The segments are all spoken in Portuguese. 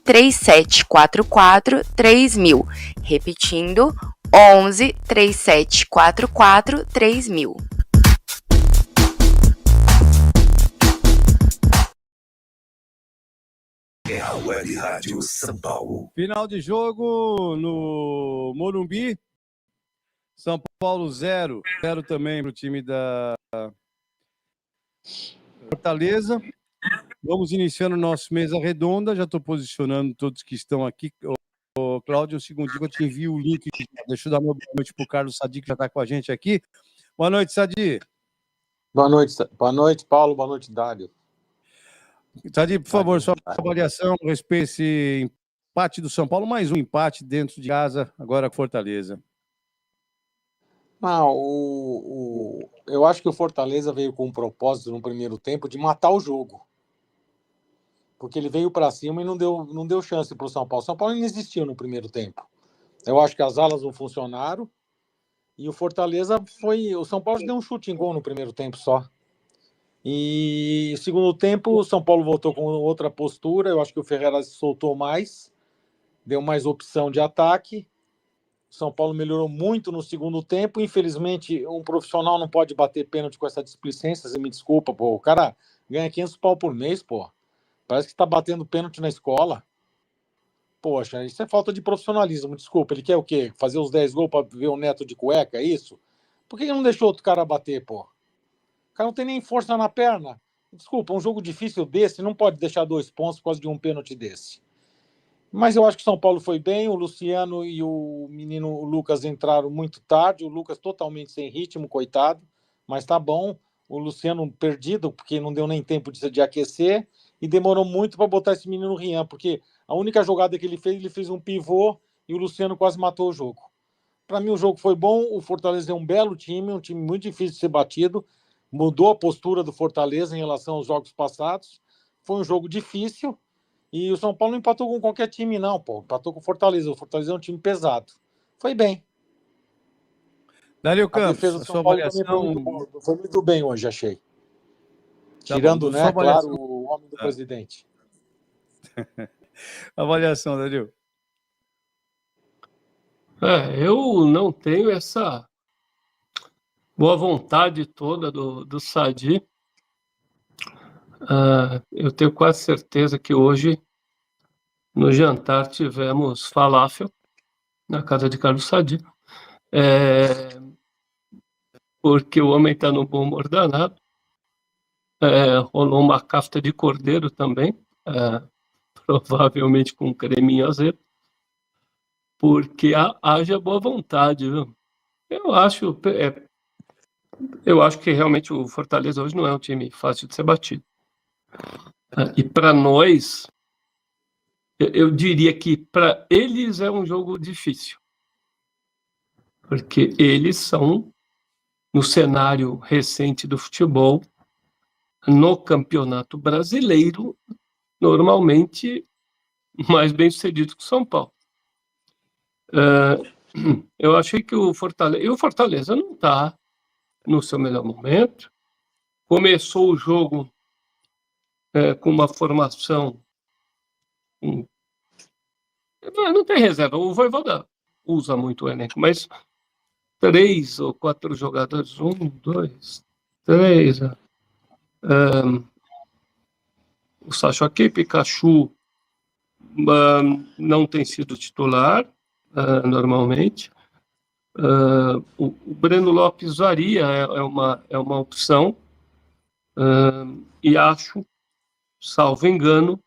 3744 3000. Repetindo, 11 3744 3000. É a Web Rádio São Paulo. Final de jogo no Morumbi. São Paulo 0 também para o time da Fortaleza. Vamos iniciando nosso mesa redonda. Já estou posicionando todos que estão aqui. Ô, Cláudio, um segundinho que eu te envio o link. Deixa eu dar uma boa noite para o Carlos Sadi, que já está com a gente aqui. Boa noite, Sadi. Boa noite, Paulo. Boa noite, Dário. Sadi, por favor, sua avaliação a respeito desse empate do São Paulo. Mais um empate dentro de casa, agora com Fortaleza. Não, eu acho que o Fortaleza veio com um propósito no primeiro tempo de matar o jogo. Porque ele veio para cima e não deu chance para o São Paulo. O São Paulo não existiu no primeiro tempo. Eu acho que as alas não funcionaram e o Fortaleza foi... O São Paulo deu um chute em gol no primeiro tempo só. E no segundo tempo, o São Paulo voltou com outra postura. Eu acho que o Ferreira se soltou mais, deu mais opção de ataque. O São Paulo melhorou muito no segundo tempo. Infelizmente, um profissional não pode bater pênalti com essa displicência. Você me desculpa, pô. O cara ganha 500 pau por mês, pô. Parece que está batendo pênalti na escola. Poxa, isso é falta de profissionalismo. Desculpa, ele quer o quê? Fazer os 10 gols para ver o neto de cueca, é isso? Por que ele não deixou outro cara bater, pô? O cara não tem nem força na perna. Desculpa, um jogo difícil desse não pode deixar 2 pontos por causa de um pênalti desse. Mas eu acho que o São Paulo foi bem. O Luciano e o menino Lucas entraram muito tarde. O Lucas totalmente sem ritmo, coitado. Mas tá bom. O Luciano perdido, porque não deu nem tempo de aquecer. E demorou muito para botar esse menino Rian, porque a única jogada que ele fez um pivô e o Luciano quase matou o jogo. Para mim o jogo foi bom. O Fortaleza é um belo time, um time muito difícil de ser batido. Mudou a postura do Fortaleza em relação aos jogos passados. Foi um jogo difícil e o São Paulo não empatou com qualquer time, não, pô. Empatou com o Fortaleza. O Fortaleza é um time pesado. Foi bem. Dário Campos, a sua avaliação... Foi muito bem hoje, achei. Tá tirando, bom, né, claro, o homem do presidente. Avaliação, Dário. Eu não tenho essa boa vontade toda do Sadi. Eu tenho quase certeza que hoje, no jantar, tivemos falafel na casa de Carlos Sadi. Porque o homem está no bom humor danado. Rolou uma cafta de cordeiro também, provavelmente com creminho azedo, porque haja boa vontade, viu? Eu acho que realmente o Fortaleza hoje não é um time fácil de ser batido. E para nós, eu diria que para eles é um jogo difícil, porque eles são, no cenário recente do futebol, no Campeonato Brasileiro, normalmente mais bem sucedido que o São Paulo. Eu achei que o Fortaleza não está no seu melhor momento. Começou o jogo com uma formação... não tem reserva. O Vojvoda usa muito o elenco, mas 3 ou 4 jogadores, 1, 2, 3... o Sacha Pikachu não tem sido titular normalmente. O Breno Lopes varia, é uma opção, e acho, salvo engano,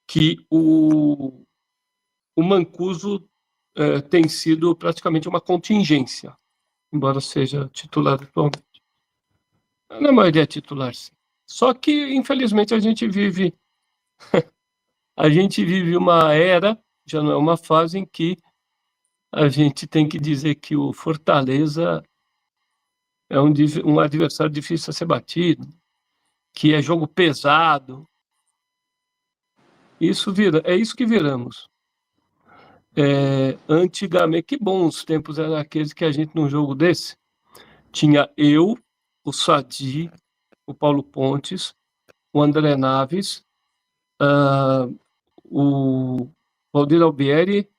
que o Mancuso tem sido praticamente uma contingência, embora seja titular atualmente. Na maioria é titular, sim. Só que, infelizmente, a gente vive uma era, já não é uma fase, em que a gente tem que dizer que o Fortaleza é um adversário difícil a ser batido, que é jogo pesado. É isso que viramos. Antigamente, que bons tempos eram aqueles que a gente, num jogo desse, tinha eu, o Sadi, o Paulo Pontes, o André Naves, o Valdir Albieri,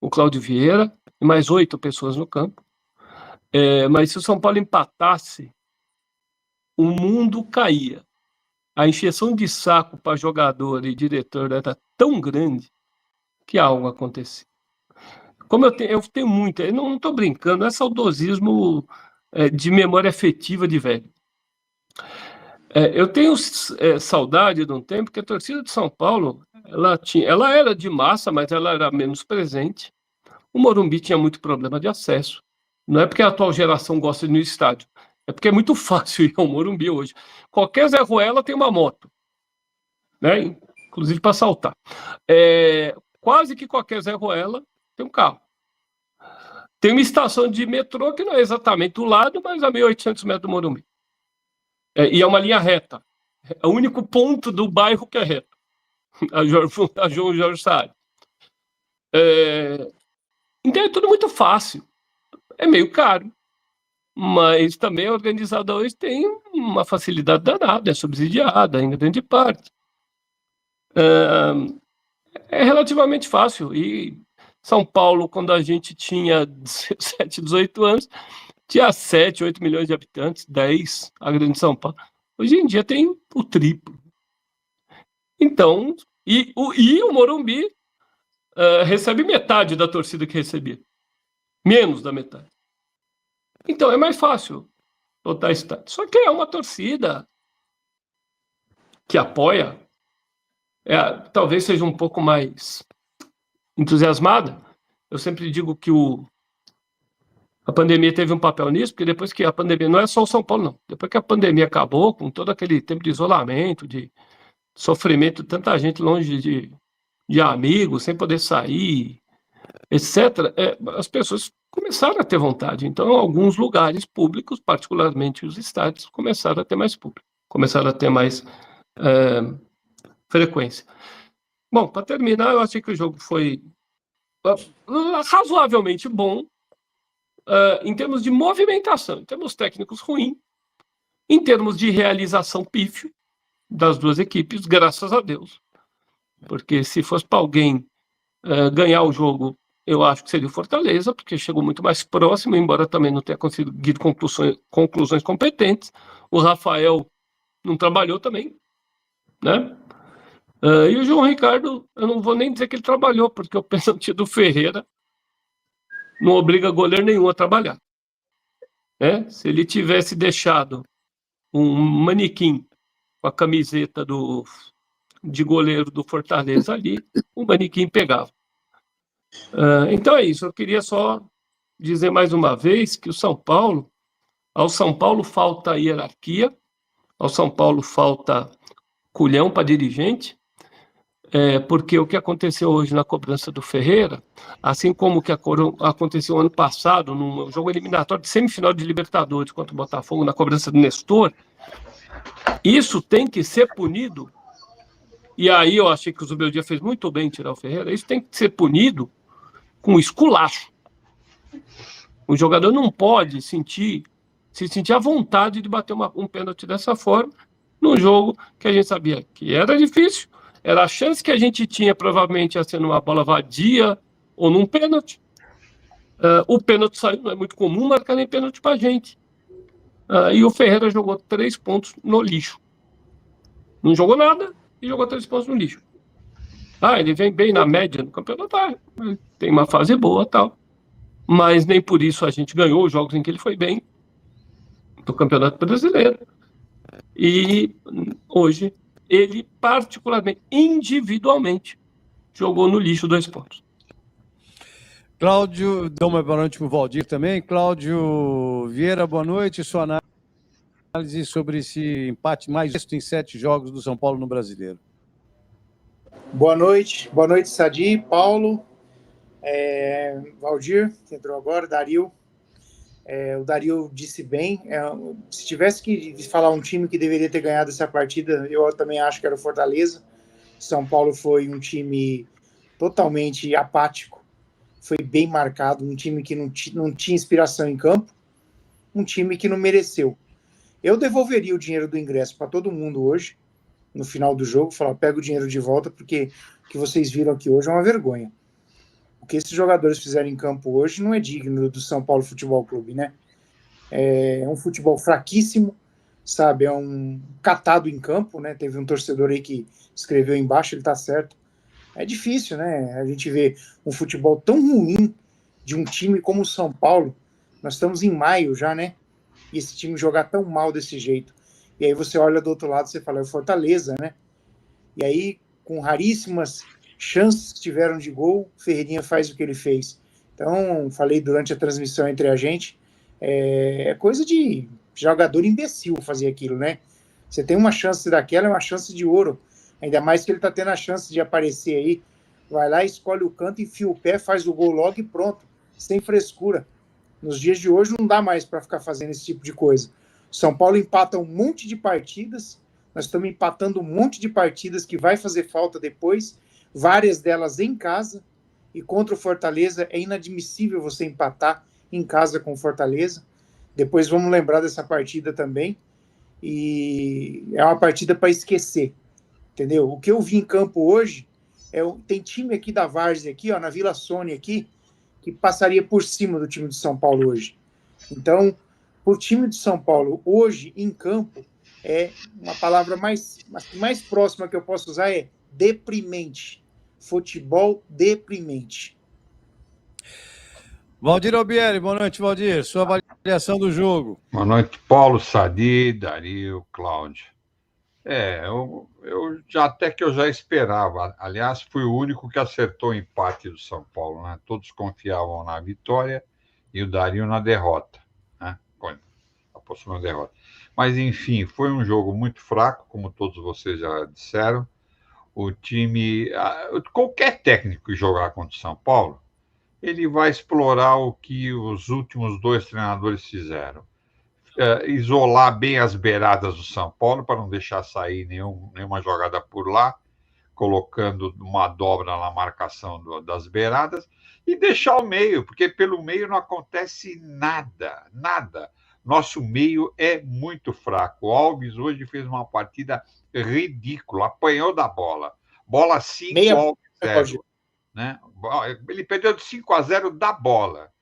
o Cláudio Vieira e mais 8 pessoas no campo. Mas se o São Paulo empatasse, o mundo caía. A encheção de saco para jogador e diretor era tão grande que algo acontecia. Como eu tenho muito, eu não estou brincando, não é saudosismo de memória afetiva de velho. Eu tenho saudade de um tempo que a torcida de São Paulo ela era de massa, mas ela era menos presente. O Morumbi tinha muito problema de acesso. Não é porque a atual geração gosta de ir no estádio, é porque é muito fácil ir ao Morumbi hoje. Qualquer Zé Ruela tem uma moto, né? Inclusive para assaltar. Quase que qualquer Zé Ruela tem um carro. Tem uma estação de metrô que não é exatamente do lado, mas a 1.800 metros do Morumbi. E é uma linha reta. É o único ponto do bairro que é reto. A João Jorge Saad. Então é tudo muito fácil. É meio caro. Mas também a organizada hoje tem uma facilidade danada, é subsidiada em grande parte. É relativamente fácil. E São Paulo, quando a gente tinha 17, 18 anos, tinha 7, 8 milhões de habitantes, 10, a grande São Paulo. Hoje em dia tem o triplo. Então, e o Morumbi recebe metade da torcida que recebia. Menos da metade. Então é mais fácil lotar estádio. Só que é uma torcida que apoia, talvez seja um pouco mais entusiasmada. Eu sempre digo que a pandemia teve um papel nisso, porque depois que a pandemia, não é só o São Paulo, não. Depois que a pandemia acabou, com todo aquele tempo de isolamento, de sofrimento, tanta gente longe de amigos, sem poder sair, etc., as pessoas começaram a ter vontade. Então, alguns lugares públicos, particularmente os estádios, começaram a ter mais público, começaram a ter mais frequência. Bom, para terminar, eu achei que o jogo foi razoavelmente bom, em termos de movimentação, em termos técnicos ruim, em termos de realização pífio das duas equipes, graças a Deus. Porque se fosse para alguém ganhar o jogo, eu acho que seria o Fortaleza, porque chegou muito mais próximo, embora também não tenha conseguido conclusões competentes. O Rafael não trabalhou também, né? E o João Ricardo, eu não vou nem dizer que ele trabalhou, porque o pênalti do Ferreira não obriga goleiro nenhum a trabalhar. Se ele tivesse deixado um manequim com a camiseta de goleiro do Fortaleza ali, o manequim pegava. Então é isso, eu queria só dizer mais uma vez que ao São Paulo falta hierarquia, ao São Paulo falta culhão para dirigente, porque o que aconteceu hoje na cobrança do Ferreira, assim como o que aconteceu ano passado, num jogo eliminatório de semifinal de Libertadores contra o Botafogo, na cobrança do Nestor, isso tem que ser punido, e aí eu achei que o Zubeldia fez muito bem em tirar o Ferreira, isso tem que ser punido com esculacho. O jogador não pode se sentir à vontade de bater um pênalti dessa forma, num jogo que a gente sabia que era difícil, era a chance que a gente tinha, provavelmente, ia ser numa bola vadia ou num pênalti. O pênalti saiu, não é muito comum marcar nem pênalti para a gente. E o Ferreira jogou 3 pontos no lixo. Não jogou nada e jogou 3 pontos no lixo. Ele vem bem na média no campeonato, tem uma fase boa e tal. Mas nem por isso a gente ganhou os jogos em que ele foi bem do Campeonato Brasileiro. E hoje ele, particularmente, individualmente, jogou no lixo 2 pontos. Cláudio, dá uma boa noite para o Valdir também. Cláudio Vieira, boa noite. Sua análise sobre esse empate mais em 7 jogos do São Paulo no Brasileiro. Boa noite, Sadi, Paulo, Valdir, que entrou agora, Dario. O Dario disse bem, se tivesse que falar um time que deveria ter ganhado essa partida, eu também acho que era o Fortaleza. São Paulo foi um time totalmente apático, foi bem marcado, um time que não tinha inspiração em campo, um time que não mereceu. Eu devolveria o dinheiro do ingresso para todo mundo hoje, no final do jogo, falar, pega o dinheiro de volta, porque que vocês viram aqui hoje é uma vergonha. O que esses jogadores fizeram em campo hoje não é digno do São Paulo Futebol Clube, né? É um futebol fraquíssimo, sabe? É um catado em campo, né? Teve um torcedor aí que escreveu embaixo, ele tá certo. É difícil, né? A gente vê um futebol tão ruim de um time como o São Paulo. Nós estamos em maio já, né? E esse time jogar tão mal desse jeito. E aí você olha do outro lado e você fala, é o Fortaleza, né? E aí, com raríssimas chances que tiveram de gol, Ferreirinha faz o que ele fez. Então, falei durante a transmissão entre a gente, é coisa de jogador imbecil fazer aquilo, né? Você tem uma chance daquela, é uma chance de ouro. Ainda mais que ele tá tendo a chance de aparecer aí. Vai lá, escolhe o canto, enfia o pé, faz o gol logo e pronto. Sem frescura. Nos dias de hoje não dá mais para ficar fazendo esse tipo de coisa. São Paulo empata um monte de partidas, nós estamos empatando um monte de partidas que vai fazer falta depois, várias delas em casa, e contra o Fortaleza é inadmissível você empatar em casa com o Fortaleza. Depois vamos lembrar dessa partida também, e é uma partida para esquecer, entendeu? O que eu vi em campo hoje, tem time aqui da Várzea, aqui, ó, na Vila Sônia, aqui, que passaria por cima do time de São Paulo hoje. Então, o time de São Paulo hoje, em campo, é uma palavra mais próxima que eu posso usar é deprimente. Futebol deprimente. Valdir Albieri, boa noite, Valdir. Sua avaliação do jogo. Boa noite, Paulo, Sadi, Dario, Cláudio. Eu já esperava. Aliás, fui o único que acertou o empate do São Paulo, né? Todos confiavam na vitória e o Dario na derrota, né? Apostou na derrota. Mas, enfim, foi um jogo muito fraco, como todos vocês já disseram. O time... Qualquer técnico que jogar contra o São Paulo, ele vai explorar o que os últimos 2 treinadores fizeram. Isolar bem as beiradas do São Paulo para não deixar sair nenhuma jogada por lá, colocando uma dobra na marcação das beiradas e deixar o meio, porque pelo meio não acontece nada. Nosso meio é muito fraco. O Alves hoje fez uma partida ridícula, apanhou da bola. Bola 5, Alves 0. Né? Ele perdeu de 5-0 da bola.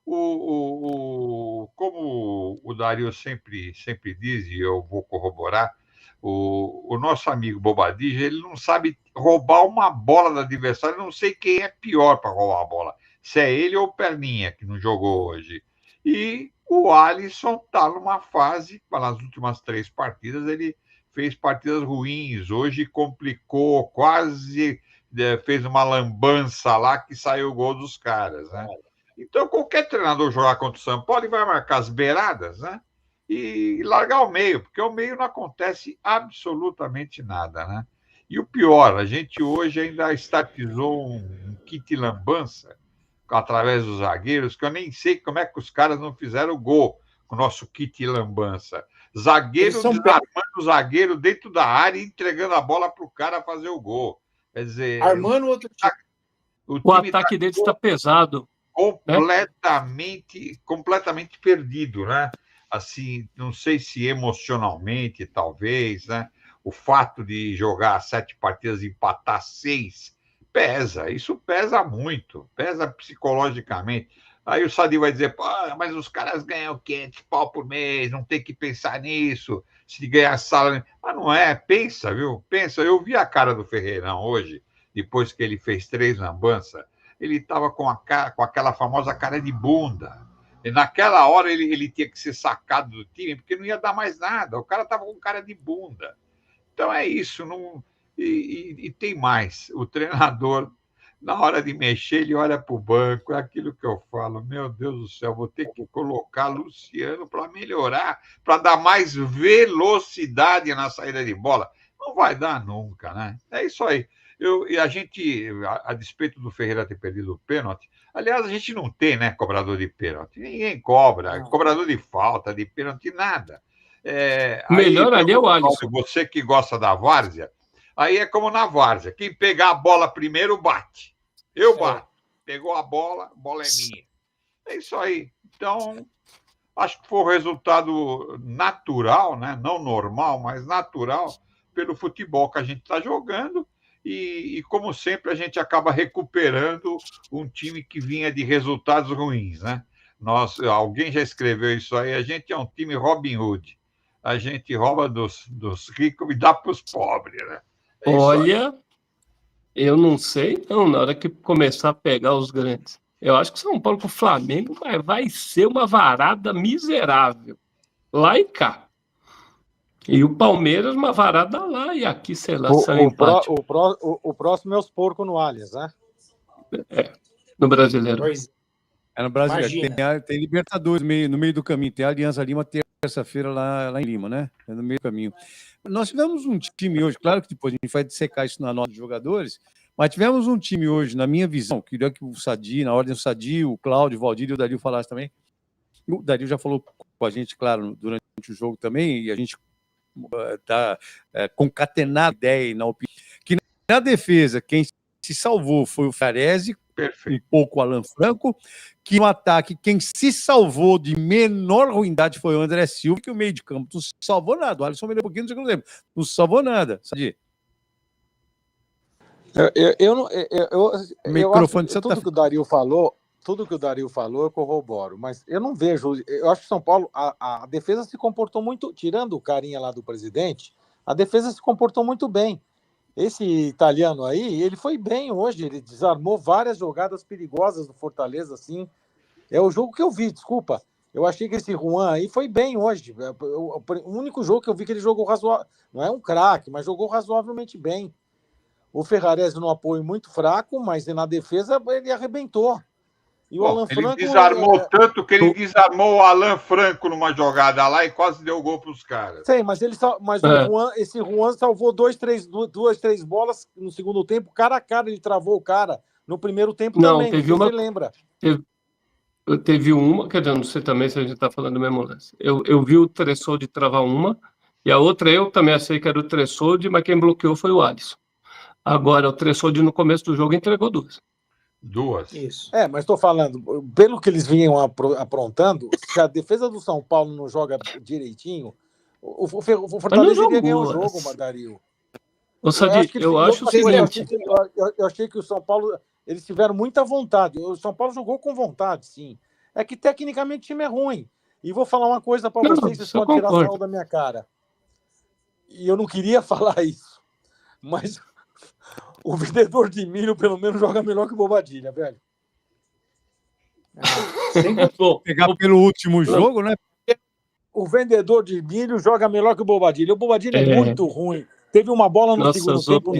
Como o Dario sempre diz, e eu vou corroborar, o nosso amigo Bobadilla, ele não sabe roubar uma bola do adversário, eu não sei quem é pior para roubar a bola, se é ele ou o Perninha, que não jogou hoje. E o Alisson está numa fase, nas últimas 3 partidas, ele fez partidas ruins, hoje complicou, quase fez uma lambança lá que saiu o gol dos caras, né? Então, qualquer treinador jogar contra o São Paulo, ele vai marcar as beiradas, né? E largar o meio, porque o meio não acontece absolutamente nada, né? E o pior, a gente hoje ainda estatizou um kit lambança através dos zagueiros, que eu nem sei como é que os caras não fizeram gol com o nosso kit lambança. Zagueiro desarmando o zagueiro dentro da área e entregando a bola para o cara fazer o gol. Quer dizer... Armando outro time. O ataque deles está pesado. Completamente perdido, né? Assim, não sei se emocionalmente, talvez, né? O fato de jogar 7 partidas e empatar 6 pesa, isso pesa muito, pesa psicologicamente. Aí o Sadi vai dizer, mas os caras ganham 500 pau por mês, não tem que pensar nisso, se ganhar salário... Mas não é, pensa, viu? Pensa, eu vi a cara do Ferreirão hoje, depois que ele fez 3 lambanças, ele estava com aquela famosa cara de bunda. E naquela hora ele tinha que ser sacado do time, porque não ia dar mais nada. O cara estava com cara de bunda. Então é isso. E tem mais. O treinador, na hora de mexer, ele olha para o banco. É aquilo que eu falo. Meu Deus do céu, vou ter que colocar Luciano para melhorar, para dar mais velocidade na saída de bola. Não vai dar nunca, né? É isso aí. E a gente, a despeito do Ferreira ter perdido o pênalti, aliás, a gente não tem, né, cobrador de pênalti. Ninguém cobra, cobrador de falta, de pênalti, nada. Melhor ali é o Alisson. Você que gosta da várzea, aí é como na várzea. Quem pegar a bola primeiro, bate. Eu bato. Pegou a bola é minha. É isso aí. Então, acho que foi o resultado natural, né? Não normal, mas natural, pelo futebol que a gente está jogando. e, como sempre, a gente acaba recuperando um time que vinha de resultados ruins, né? Alguém já escreveu isso aí, a gente é um time Robin Hood. A gente rouba dos ricos e dá para os pobres, né? É isso aí. Olha, eu não sei, não, na hora que começar a pegar os grandes. Eu acho que São Paulo com o Flamengo vai ser uma varada miserável. Lá e cá. E o Palmeiras, uma varada lá e aqui, sei lá, sai um empate. O próximo é os porcos no Allianz, né? No Brasileiro. Pois É no Brasil. Imagina. Tem Libertadores no meio do caminho. Tem a Aliança Lima terça-feira lá em Lima, né? É no meio do caminho. Nós tivemos um time hoje, claro que depois a gente vai dissecar isso na nota dos jogadores, mas tivemos um time hoje, na minha visão, queria que o Sadi, na ordem do Sadi, o Cláudio, o Valdir e o Dario falassem também. O Dario já falou com a gente, claro, durante o jogo também, e a gente está concatenado a ideia e na opinião, que na defesa, quem se salvou foi o Ferrarese, um pouco o Alan Franco, que no ataque, quem se salvou de menor ruindade foi o André Silva, que o meio de campo não se salvou nada. O Alisson melhorou um pouquinho no segundo tempo. Não se salvou nada, Sadi. Eu acho que tudo que o Dario falou, eu corroboro, mas eu não vejo. Eu acho que São Paulo, a defesa se comportou muito, tirando o carinha lá do presidente, a defesa se comportou muito bem. Esse italiano aí, ele foi bem hoje, ele desarmou várias jogadas perigosas do Fortaleza, assim. É o jogo que eu vi, desculpa. Eu achei que esse Juan aí foi bem hoje. O único jogo que eu vi que ele jogou razoável, não é um craque, mas jogou razoavelmente bem. O Ferrarese no apoio muito fraco, mas na defesa ele arrebentou. E o Alan Franco... Ele desarmou tanto que ele desarmou o Alan Franco numa jogada lá e quase deu gol para os caras. Sei, mas esse Juan salvou duas, três bolas no segundo tempo, cara a cara, ele travou o cara. No primeiro tempo também, você lembra. Teve uma, quer dizer, não sei também se a gente está falando do mesmo lance. Eu vi o Tressoldi travar uma, e a outra eu também achei que era o Tressoldi, mas quem bloqueou foi o Alisson. Agora, o Tressoldi no começo do jogo entregou duas. Isso. Mas estou falando, pelo que eles vinham aprontando, se a defesa do São Paulo não joga direitinho, o Fortaleza iria ganhar o jogo, Dario. Eu acho o seguinte... Eu achei que o São Paulo, eles tiveram muita vontade. O São Paulo jogou com vontade, sim. É que tecnicamente o time é ruim. E vou falar uma coisa para vocês, vocês podem tirar sarro da minha cara. E eu não queria falar isso, mas... O vendedor de milho, pelo menos, joga melhor que o Bobadilha, velho. Pegar pelo último jogo, né? O vendedor de milho joga melhor que o Bobadilha. O Bobadilha é muito ruim. Teve uma bola no segundo tempo,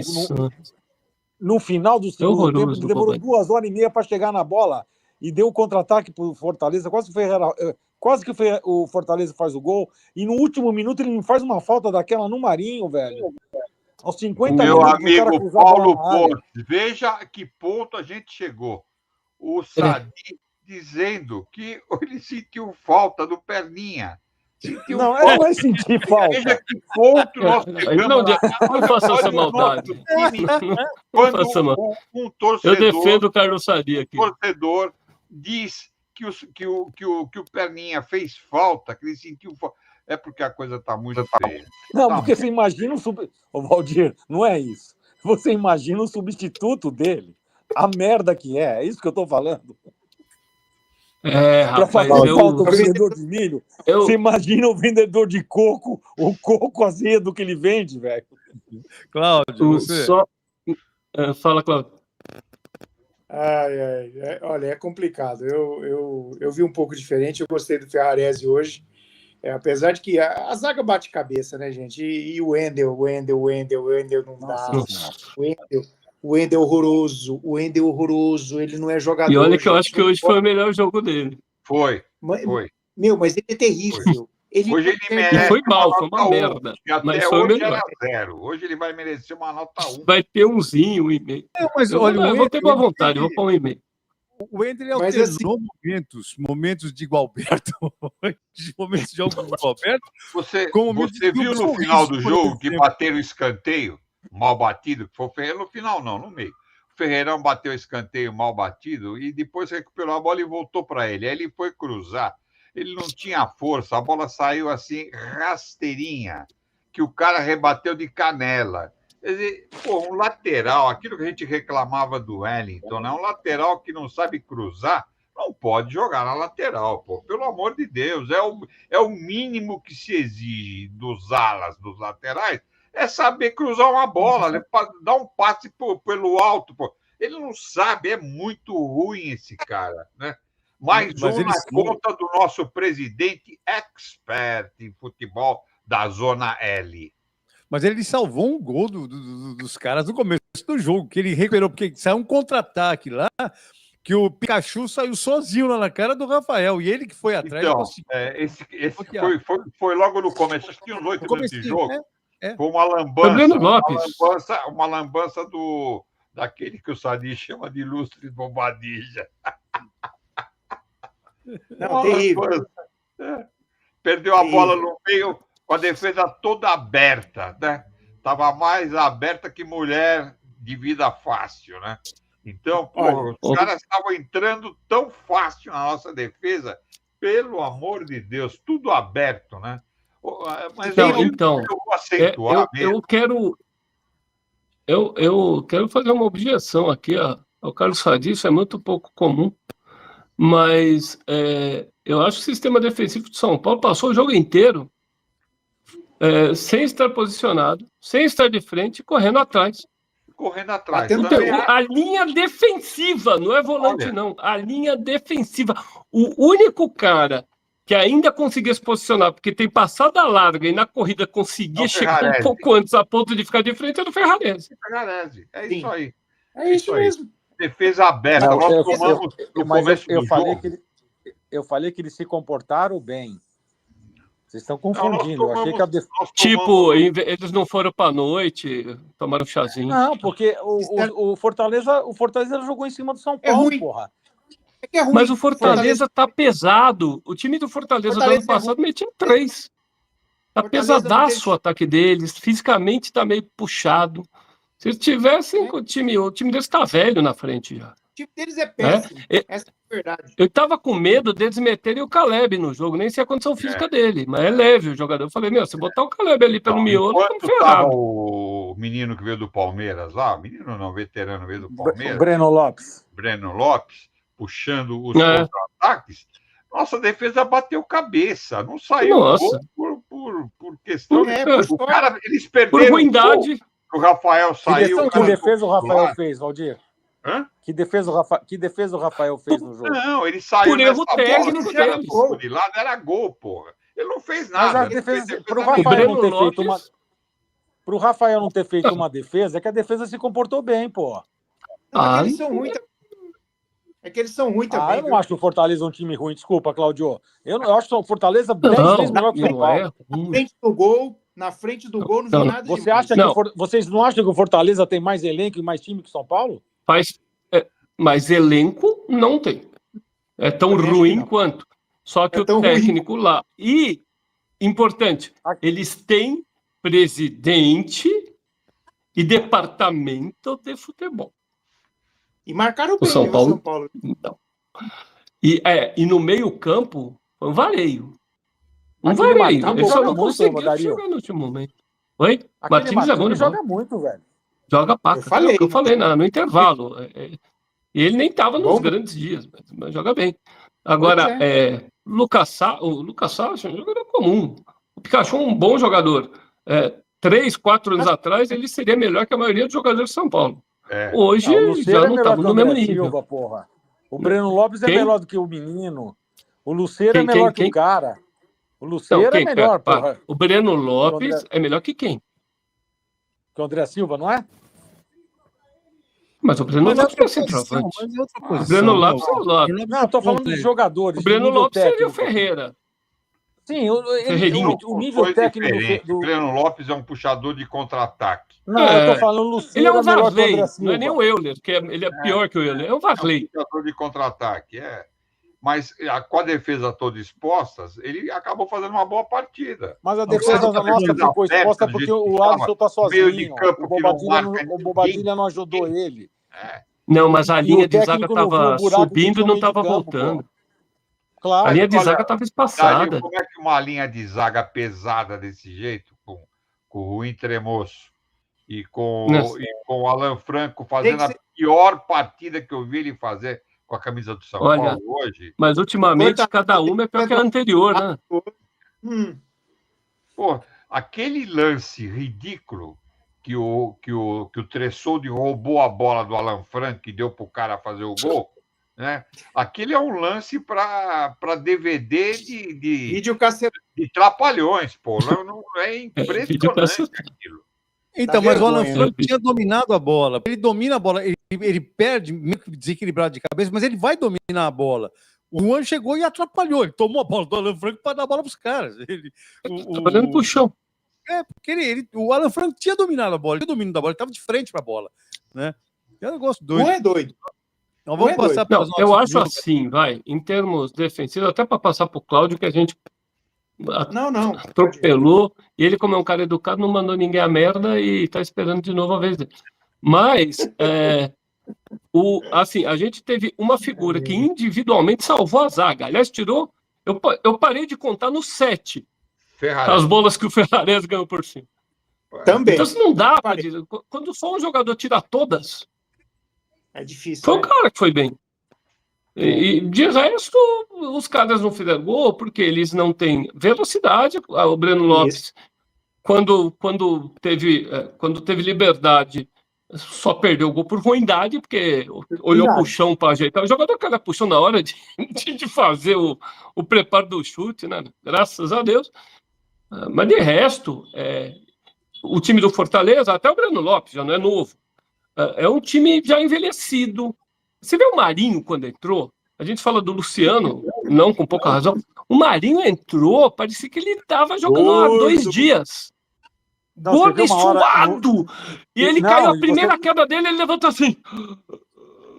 no final do segundo tempo, ele demorou 2 horas e meia para chegar na bola e deu um contra-ataque para o Fortaleza. Quase que o Fortaleza faz o gol. E no último minuto ele me faz uma falta daquela no Marinho, velho. Aos 50 Meu minutos, amigo Paulo Porto, veja a que ponto a gente chegou. O Sadi dizendo que ele sentiu falta do Perninha. Ele não vai sentir falta. Veja que ponto nós chegamos. Não faça essa maldade. Quando um torcedor... Eu defendo o Carlos Sadi aqui. O torcedor diz que o Perninha fez falta, que ele sentiu falta. É porque a coisa está muito feia. Não, porque você imagina o Valdir, não é isso. Você imagina o substituto dele. A merda que é isso que eu estou falando. Rapaz, para fazer falta o vendedor de milho. Você imagina o vendedor de coco, o coco azedo que ele vende, velho. Cláudio, você... Fala, Cláudio. Olha, é complicado. Eu vi um pouco diferente, eu gostei do Ferrarese hoje. Apesar de que a zaga bate cabeça, né, gente? E o Wendel não dá. O Wendel horroroso, ele não é jogador. E olha que eu acho que hoje foi o melhor jogo dele. Foi. Mas ele é terrível. Hoje ele merece. E foi mal, foi uma merda. Mas foi o melhor. 0. Hoje ele vai merecer uma nota 1. Vai ter 1,5. Mas olha, eu vou ter boa vontade, eu vou pôr 1,5. O Wendel alternou momentos de Gualberto, momentos de Gualberto. Você viu no final do jogo que bateram o escanteio mal batido? Que foi o Ferreira no final, não, no meio. O Ferreirão bateu o escanteio mal batido e depois recuperou a bola e voltou para ele. Aí ele foi cruzar. Ele não tinha força, a bola saiu assim, rasteirinha, que o cara rebateu de canela. Quer dizer, pô, um lateral, aquilo que a gente reclamava do Wellington, né? Um lateral que não sabe cruzar, não pode jogar na lateral, pô. Pelo amor de Deus, é o mínimo que se exige dos alas, dos laterais, é saber cruzar uma bola, né? Dar um passe pelo alto, pô. Ele não sabe, é muito ruim esse cara, né? Mais Mas um ele na sim. conta do nosso presidente expert em futebol da Zona L. Mas ele salvou um gol dos caras no começo do jogo, que ele recuperou, porque saiu um contra-ataque lá, que o Pikachu saiu sozinho lá na cara do Rafael, e ele que foi atrás. Então, conseguiu... esse bloquear. foi logo no começo, acho que tinha uns 8 minutos de jogo. Foi uma Breno lambança, Lopes. uma lambança daquele que o Sadi chama de ilustre Bobadilla. Não, terrível. Perdeu a bola no meio com a defesa toda aberta, né? Estava mais aberta que mulher de vida fácil, né? Então, pô, os caras estavam entrando tão fácil na nossa defesa, pelo amor de Deus, tudo aberto, né? Mas Não, eu então, vou acentuar mesmo. eu quero fazer uma objeção aqui ao Carlos Sadi, isso é muito pouco comum, mas eu acho que o sistema defensivo de São Paulo passou o jogo inteiro sem estar posicionado, sem estar de frente, correndo atrás. Correndo atrás. Batendo Então, também. a linha defensiva, não é volante, não. A linha defensiva. O único cara que ainda conseguia se posicionar, porque tem passada larga e na corrida conseguia chegar um Ferrarese. pouco antes a ponto de ficar de frente, é do Ferrarese. Ferrarese. É Sim. isso aí. É isso aí. mesmo. Defesa aberta. Não, Nós tomamos no começo do jogo. Eu falei que eles se comportaram bem. Vocês estão confundindo. Eu achei que Tipo, eles não foram pra noite, tomaram um chazinho. Não, porque o Fortaleza jogou em cima do São Paulo, ruim. porra. É que é ruim. Mas o Fortaleza tá pesado. O time do Fortaleza do ano passado metia 3. Tá Fortaleza pesadaço não o ataque deles. Fisicamente tá meio puxado. Se eles tivessem o time deles tá velho na frente já. O time deles é péssimo. Essa é a verdade. Eu tava com medo deles meterem o Caleb no jogo, nem sei a condição física dele, mas é leve o jogador. Eu falei, se botar o Caleb ali pelo miolo, estamos Enquanto tava ferrados. o menino que veio do Palmeiras lá, menino não, veterano veio do Palmeiras, Breno Lopes, puxando os contra-ataques, nossa defesa bateu cabeça, não saiu gol por questão por cara, eles perderam por ruindade. O Rafael saiu. Que defesa o Rafael fez, Valdir? Hã? Que defesa o Rafael fez no jogo? Não, ele saiu por erro técnico deles. De lado era gol, porra. Ele não fez nada. Mas a defesa, pro Rafael não ter feito uma... Pro Rafael não ter feito uma defesa, é que a defesa se comportou bem, porra. Não, eles são ruins. É que eles são ruins também. Eu não acho que o Fortaleza um time ruim. Desculpa, Claudio. Eu acho que o Fortaleza 10 vezes melhor que o São Paulo. Na frente do gol, não vi nada Você acha vocês não acham que o Fortaleza tem mais elenco e mais time que o São Paulo? Mas elenco não tem. É tão ruim quanto. Só que o técnico lá. E, importante, eles têm presidente e departamento de futebol. E marcaram bem o São Paulo. Então. E no meio-campo, foi um vareio. Um vareio. Ele só não conseguiu chegar no último momento. Oi? Martins é bom de bola. Joga muito, velho. Joga paca. Eu falei no intervalo. E ele nem estava nos grandes dias, mas joga bem. Agora, o Lucas Sá é um jogador comum. O Pikachu é um bom jogador. 3, 4 anos atrás, ele seria melhor que a maioria dos jogadores de São Paulo. Hoje, já não estava no mesmo nível. Silva, porra. O Breno Lopes é melhor do que o menino. O Lucero é melhor que o cara. O Lucero é melhor, porra. O Breno Lopes é melhor que quem? Que o André Silva, não é? Mas o Breno Lopes é centroavante. O Breno Lopes é o Lopes. Não, eu tô falando de jogadores. O Breno Lopes seria o Ferreira. Sim, o nível técnico do... O Breno Lopes é um puxador de contra-ataque. Não, eu tô falando o Lucero. Ele é um Varley, não é nem o Euler, que ele é pior que o Euler. É um Varley. É um puxador de contra-ataque, Mas com a defesa toda exposta, ele acabou fazendo uma boa partida. Mas a defesa nossa ficou exposta porque o Alisson tá sozinho. O Bobadilla não ajudou ele. Não, mas a linha de zaga estava subindo e não estava voltando. Claro. A linha de zaga estava espaçada. Como é que uma linha de zaga pesada desse jeito, com o Rui Tremoço e Nossa. com o Alan Franco fazendo Tem que a pior partida que eu vi ele fazer com a camisa do São Olha, Paulo hoje. mas ultimamente Fortaleza cada uma é pior que a anterior, né? Hum, Pô, aquele lance ridículo que o Tressoldi roubou a bola do Alan Franco e deu para o cara fazer o gol, né? Aquele é um lance para DVD vídeo cacete. de trapalhões, pô. Não é Vídeo impressionante aquilo. Então, Dá mas o Alan vergonha, Franco tinha dominado a bola. Ele domina a bola, ele perde, meio que desequilibrado de cabeça, mas ele vai dominar a bola. O Juan chegou e atrapalhou. Ele tomou a bola do Alan Franco para dar a bola para os caras. Tá olhando pro chão. Porque o Alan Franco tinha dominado a bola, ele tinha domínio da bola, ele estava de frente para a bola. Né? É um negócio doido. Não é doido. Então, vamos passar para Não, eu acho assim, em termos defensivos, até para passar para o Cláudio, que a gente Não. atropelou, e ele, como é um cara educado, não mandou ninguém a merda e está esperando de novo a vez dele. Mas, assim, a gente teve uma figura que individualmente salvou a zaga. Aliás, tirou. Eu parei de contar no 7 as bolas que o Ferrarese ganhou por cima. Também. Então, não dá para dizer. Quando só um jogador tira todas, É difícil. foi né? o cara que foi bem. E de resto, os caras não fizeram gol porque eles não têm velocidade. O Breno Lopes, quando teve liberdade, só perdeu o gol por ruindade, porque olhou para o chão para ajeitar. O jogador que ela puxou na hora de fazer o preparo do chute, né? Graças a Deus. Mas de resto, o time do Fortaleza, até o Breno Lopes, já não é novo. É um time já envelhecido. Você vê o Marinho quando entrou? A gente fala do Luciano, não com pouca razão. O Marinho entrou, parecia que ele estava jogando há 2 dias. Gordo e suado! E ele caiu, a primeira queda dele, ele levantou assim.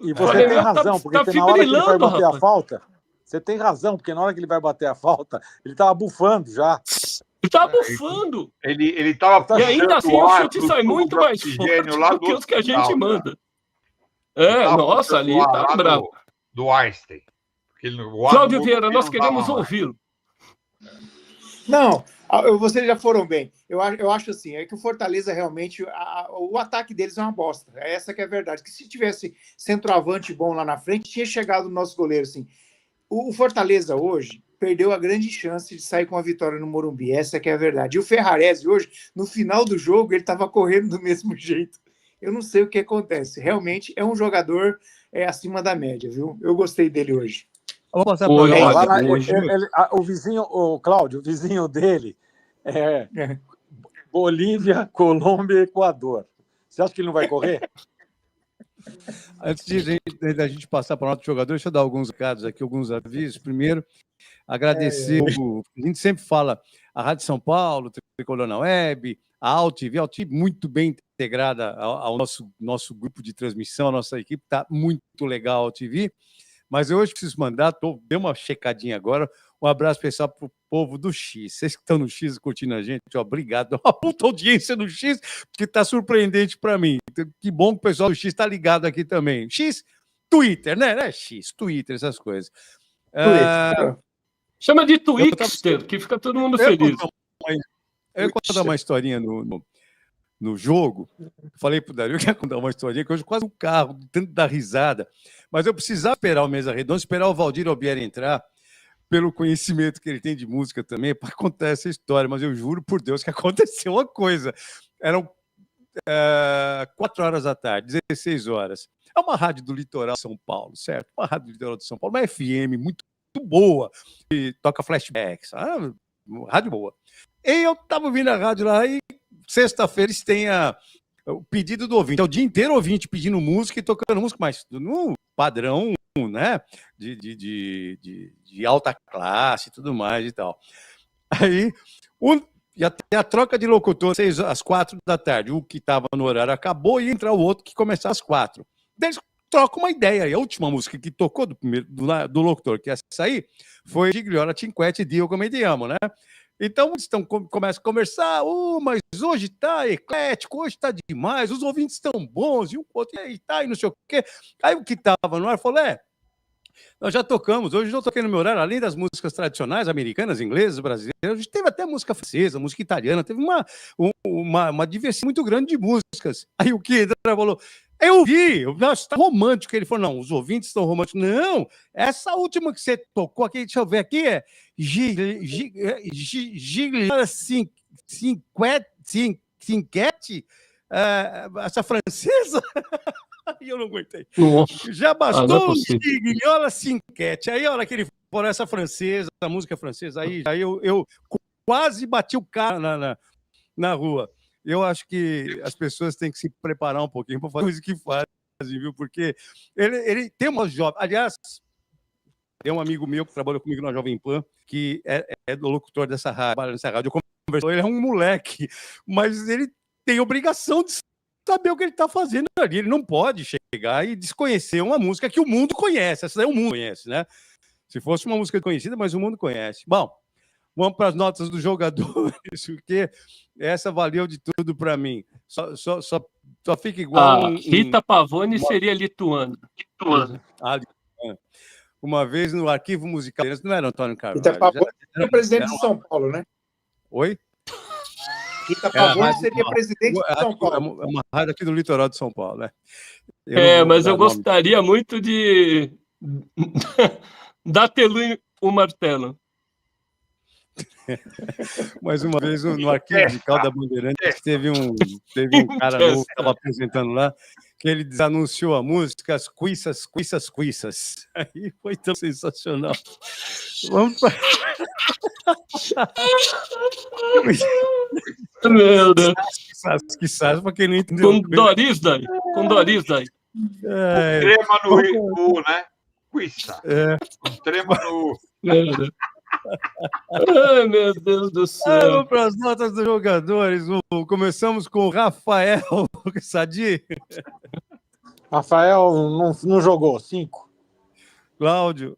E você tem razão, porque na hora que ele vai bater a falta, você tem razão, porque na hora que ele vai bater a falta, ele estava bufando já. Ele estava bufando. Ele estava. E ainda assim o chute sai muito mais forte do que os que a gente manda. Nossa, ali tá bravo. Do Einstein. Cláudio Vieira, nós queremos ouvi-lo. Não, vocês já foram bem. Eu acho assim, é que o Fortaleza realmente, o ataque deles é uma bosta. Essa que é a verdade. Que se tivesse centroavante bom lá na frente, tinha chegado o nosso goleiro, assim. O Fortaleza hoje perdeu a grande chance de sair com a vitória no Morumbi. Essa que é a verdade. E o Ferrarese hoje, no final do jogo, ele estava correndo do mesmo jeito. Eu não sei o que acontece. Realmente é um jogador acima da média, viu? Eu gostei dele hoje. Vamos passar o vizinho, o Cláudio, o vizinho dele Bolívia, Colômbia e Equador. Você acha que ele não vai correr? Antes da gente passar para o nosso jogador, deixa eu dar alguns recados aqui, alguns avisos. Primeiro, agradecer, a gente sempre fala, a Rádio São Paulo, Tricolor na Web, a AltV muito bem integrada ao nosso grupo de transmissão, a nossa equipe, está muito legal a AltV, mas eu hoje preciso mandar, dei uma checadinha agora, um abraço especial para o povo do X. Vocês que estão no X curtindo a gente, obrigado. Uma puta audiência no X, que está surpreendente para mim. Que bom que o pessoal do X está ligado aqui também. X, Twitter, né? X, Twitter, essas coisas. Chama de Twixter, que fica todo mundo feliz. Eu ia contar uma historinha no jogo. Eu falei pro Dario que ia contar uma historinha, que hoje quase um carro, de tanto dar risada. Mas eu precisava esperar o Mesa Redonda, esperar o Valdir Albieri entrar, pelo conhecimento que ele tem de música também, para contar essa história. Mas eu juro por Deus que aconteceu uma coisa. Eram 4 horas da tarde, 16 horas. É uma rádio do litoral de São Paulo, certo? Uma rádio do litoral de São Paulo, uma FM muito boa, que toca flashbacks, rádio boa. E eu estava ouvindo a rádio lá e sexta-feira eles têm o pedido do ouvinte. É o dia inteiro o ouvinte pedindo música e tocando música, mas no padrão, né? De alta classe e tudo mais e tal. Aí, e até a troca de locutor às 4 da tarde. O que estava no horário acabou e entra o outro que começava às 4. Eles trocam uma ideia. E a última música que tocou do locutor que ia sair foi Gigliola Cinquetti, Dio Come Ti Amo, né? Então, eles começam a conversar, mas hoje tá eclético, hoje tá demais, os ouvintes estão bons, e o outro, e tá, e não sei o quê. Aí o que tava no ar falou, Nós já tocamos, hoje eu toquei no meu horário, além das músicas tradicionais, americanas, inglesas, brasileiras, a gente teve até música francesa, música italiana, teve uma diversidade muito grande de músicas. Aí o que falou, eu vi, está romântico. Ele falou, não, os ouvintes estão românticos. Não, essa última que você tocou aqui, deixa eu ver aqui, é Cinquete, essa francesa... E eu não aguentei. Nossa. Já bastou um Gignola Cinquete. Aí, a hora que ele falou essa francesa, a música francesa, aí eu quase bati o cara na rua. Eu acho que as pessoas têm que se preparar um pouquinho para fazer isso que fazem, viu? Porque ele tem uma jovem. Aliás, tem um amigo meu que trabalha comigo na Jovem Pan, que é do locutor dessa rádio. Eu conversei, ele é um moleque, mas ele tem obrigação de saber o que ele está fazendo ali. Ele não pode chegar e desconhecer uma música que o mundo conhece. Essa daí o mundo conhece, né? Se fosse uma música conhecida, mas o mundo conhece. Bom, vamos para as notas dos jogadores, porque essa valeu de tudo para mim. Só fica igual... Rita Pavone seria lituana. Uma vez no arquivo musical, não era Antônio Carvalho. Rita Pavone seria presidente de São Paulo, né? Oi? Rita Pavone seria presidente de São Paulo. É uma rádio aqui do litoral de São Paulo, né? Mas eu gostaria muito de dar Telui o martelo. Mais uma vez, no arquivo musical da Bandeirantes, teve um cara novo que estava apresentando lá, que ele desanunciou a música As Cuissas, Cuissas, Cuissas. Aí foi tão sensacional. Vamos para... Meu Deus. Que sabe, para quem não entendeu. Com Doris daí. Trema no U, né? Cuissa. Trema no U. Ai, meu Deus do céu. Vamos para as notas dos jogadores. Começamos com o Rafael Sadi. Rafael não jogou, 5. Cláudio.